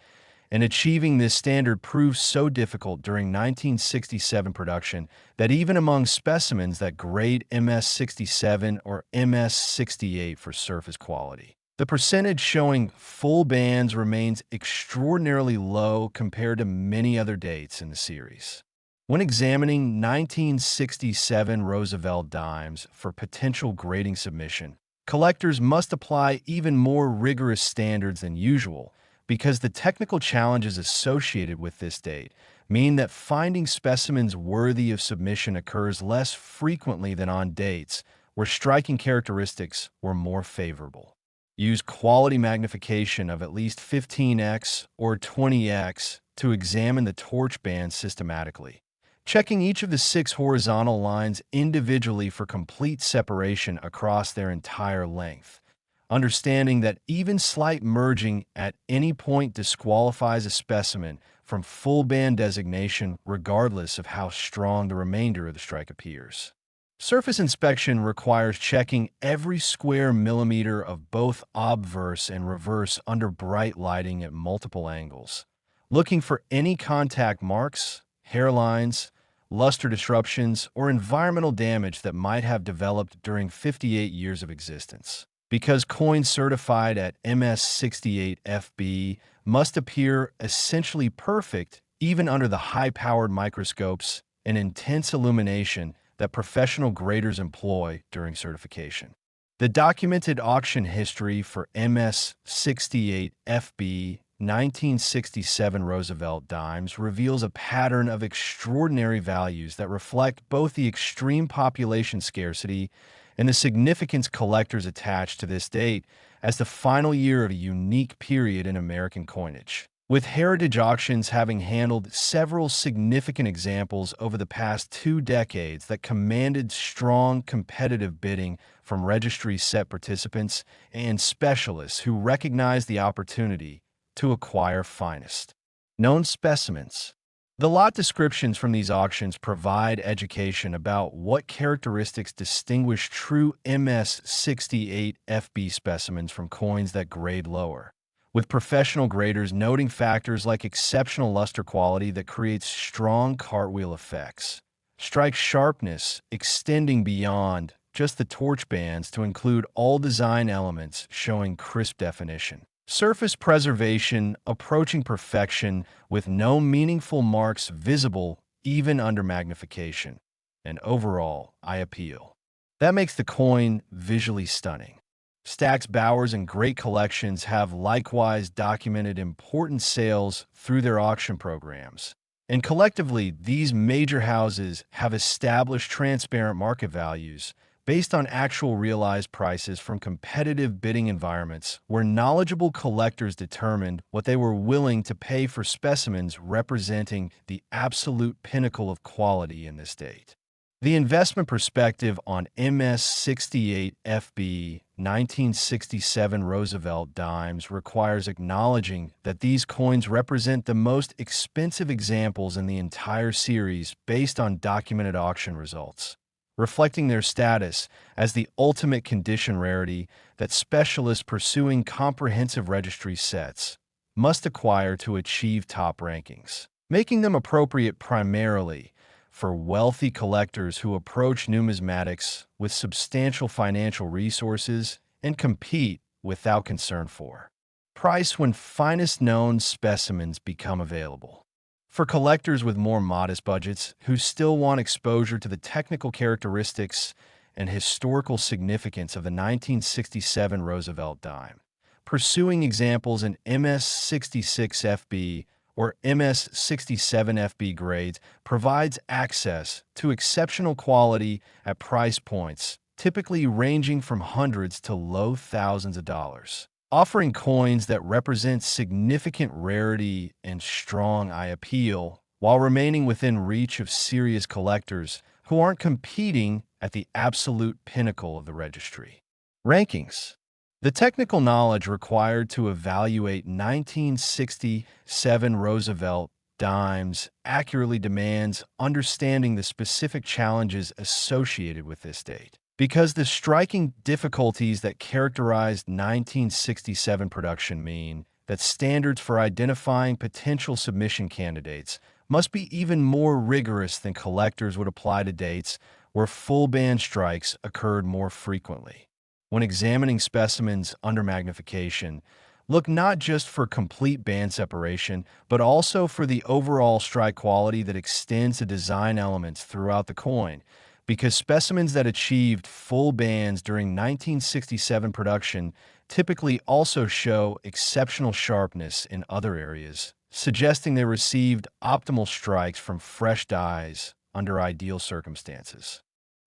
and achieving this standard proved so difficult during 1967 production that even among specimens that grade MS-67 or MS-68 for surface quality, the percentage showing full bands remains extraordinarily low compared to many other dates in the series. When examining 1967 Roosevelt dimes for potential grading submission, collectors must apply even more rigorous standards than usual because the technical challenges associated with this date mean that finding specimens worthy of submission occurs less frequently than on dates where striking characteristics were more favorable. Use quality magnification of at least 15x or 20x to examine the torch bands systematically, checking each of the 6 horizontal lines individually for complete separation across their entire length, understanding that even slight merging at any point disqualifies a specimen from full band designation regardless of how strong the remainder of the strike appears. Surface inspection requires checking every square millimeter of both obverse and reverse under bright lighting at multiple angles, looking for any contact marks, hairlines, luster disruptions, or environmental damage that might have developed during 58 years of existence. Because coins certified at MS-68 FB must appear essentially perfect even under the high-powered microscopes and intense illumination that professional graders employ during certification. The documented auction history for MS-68 FB 1967 Roosevelt dimes reveals a pattern of extraordinary values that reflect both the extreme population scarcity and the significance collectors attach to this date as the final year of a unique period in American coinage. With heritage auctions having handled several significant examples over the past 2 decades that commanded strong competitive bidding from registry set participants and specialists who recognized the opportunity to acquire finest known specimens. The lot descriptions from these auctions provide education about what characteristics distinguish true MS-68 FB specimens from coins that grade lower, with professional graders noting factors like exceptional luster quality that creates strong cartwheel effects, strike sharpness extending beyond just the torch bands to include all design elements showing crisp definition, surface preservation approaching perfection with no meaningful marks visible even under magnification, and overall eye appeal. That makes the coin visually stunning. Stax Bowers and great collections have likewise documented important sales through their auction programs. And collectively, these major houses have established transparent market values based on actual realized prices from competitive bidding environments where knowledgeable collectors determined what they were willing to pay for specimens representing the absolute pinnacle of quality in this state. The investment perspective on MS-68 FB 1967 Roosevelt dimes requires acknowledging that these coins represent the most expensive examples in the entire series based on documented auction results, reflecting their status as the ultimate condition rarity that specialists pursuing comprehensive registry sets must acquire to achieve top rankings, making them appropriate primarily for wealthy collectors who approach numismatics with substantial financial resources and compete without concern for price when finest known specimens become available. For collectors with more modest budgets who still want exposure to the technical characteristics and historical significance of the 1967 Roosevelt dime, pursuing examples in MS-66 FB or MS-67 FB grades provides access to exceptional quality at price points typically ranging from hundreds to low thousands of dollars, offering coins that represent significant rarity and strong eye appeal while remaining within reach of serious collectors who aren't competing at the absolute pinnacle of the registry. Rankings. The technical knowledge required to evaluate 1967 Roosevelt dimes accurately demands understanding the specific challenges associated with this date. Because the striking difficulties that characterized 1967 production mean that standards for identifying potential submission candidates must be even more rigorous than collectors would apply to dates where full band strikes occurred more frequently. When examining specimens under magnification, look not just for complete band separation, but also for the overall strike quality that extends to design elements throughout the coin, because specimens that achieved full bands during 1967 production typically also show exceptional sharpness in other areas, suggesting they received optimal strikes from fresh dies under ideal circumstances.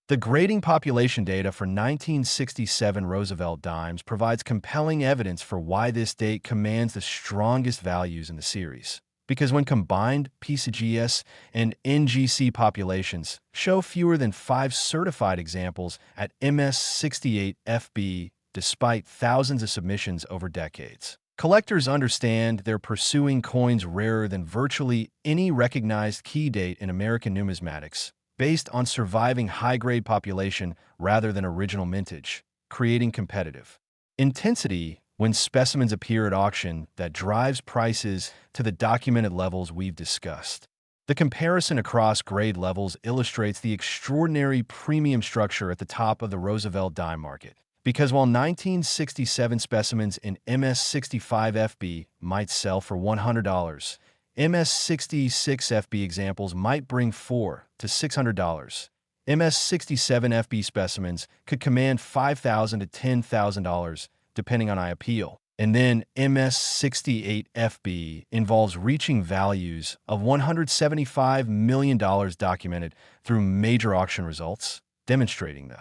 The grading population data for 1967 Roosevelt dimes provides compelling evidence for why this date commands the strongest values in the series. Because when combined, PCGS and NGC populations show fewer than 5 certified examples at MS68FB despite thousands of submissions over decades. Collectors understand they're pursuing coins rarer than virtually any recognized key date in American numismatics, based on surviving high-grade population rather than original mintage, creating competitive intensity when specimens appear at auction that drives prices to the documented levels we've discussed. The comparison across grade levels illustrates the extraordinary premium structure at the top of the Roosevelt dime market. Because while 1967 specimens in MS65FB might sell for $100, MS66FB examples might bring $400 to $600. MS67FB specimens could command $5,000 to $10,000, depending on eye appeal. And then MS68FB involves reaching values of $175 million documented through major auction results, demonstrating the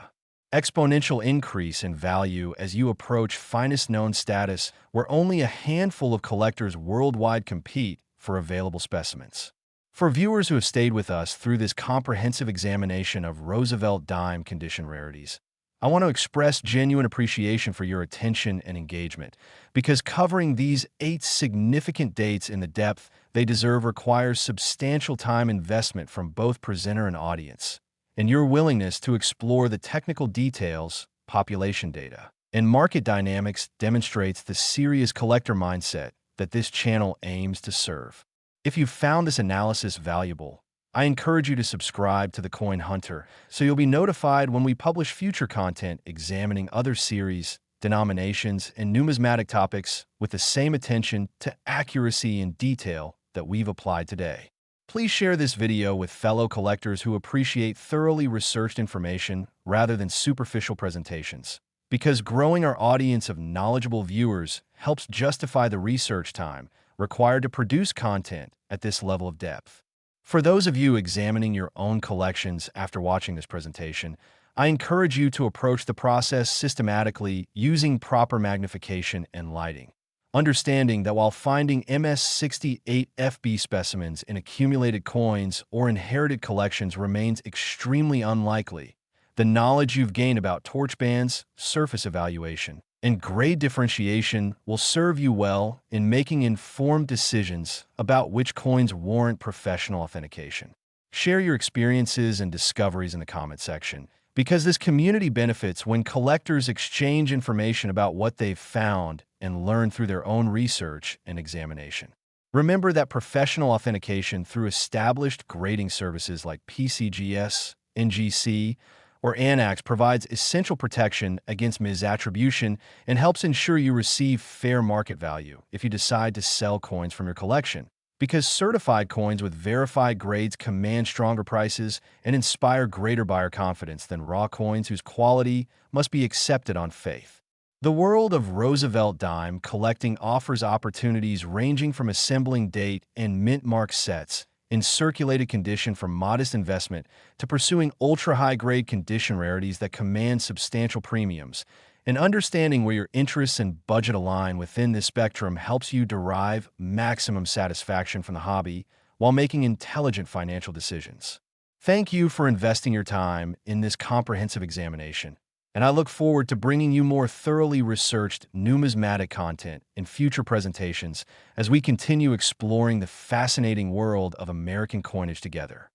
exponential increase in value as you approach finest known status where only a handful of collectors worldwide compete for available specimens. For viewers who have stayed with us through this comprehensive examination of Roosevelt dime condition rarities, I want to express genuine appreciation for your attention and engagement, because covering these 8 significant dates in the depth they deserve requires substantial time investment from both presenter and audience, and your willingness to explore the technical details, population data, and market dynamics demonstrates the serious collector mindset that this channel aims to serve. If you found this analysis valuable, I encourage you to subscribe to The Coin Hunter so you'll be notified when we publish future content examining other series, denominations, and numismatic topics with the same attention to accuracy and detail that we've applied today. Please share this video with fellow collectors who appreciate thoroughly researched information rather than superficial presentations, because growing our audience of knowledgeable viewers helps justify the research time required to produce content at this level of depth. For those of you examining your own collections after watching this presentation, I encourage you to approach the process systematically using proper magnification and lighting, understanding that while finding MS68FB specimens in accumulated coins or inherited collections remains extremely unlikely, the knowledge you've gained about torch bands, surface evaluation, and grade differentiation will serve you well in making informed decisions about which coins warrant professional authentication. Share your experiences and discoveries in the comment section, because this community benefits when collectors exchange information about what they've found and learn through their own research and examination. Remember that professional authentication through established grading services like PCGS, NGC, or ANAX provides essential protection against misattribution and helps ensure you receive fair market value if you decide to sell coins from your collection, because certified coins with verified grades command stronger prices and inspire greater buyer confidence than raw coins whose quality must be accepted on faith. The world of Roosevelt dime collecting offers opportunities ranging from assembling date and mint mark sets in circulated condition for modest investment to pursuing ultra-high-grade condition rarities that command substantial premiums. And understanding where your interests and budget align within this spectrum helps you derive maximum satisfaction from the hobby while making intelligent financial decisions. Thank you for investing your time in this comprehensive examination, and I look forward to bringing you more thoroughly researched numismatic content in future presentations as we continue exploring the fascinating world of American coinage together.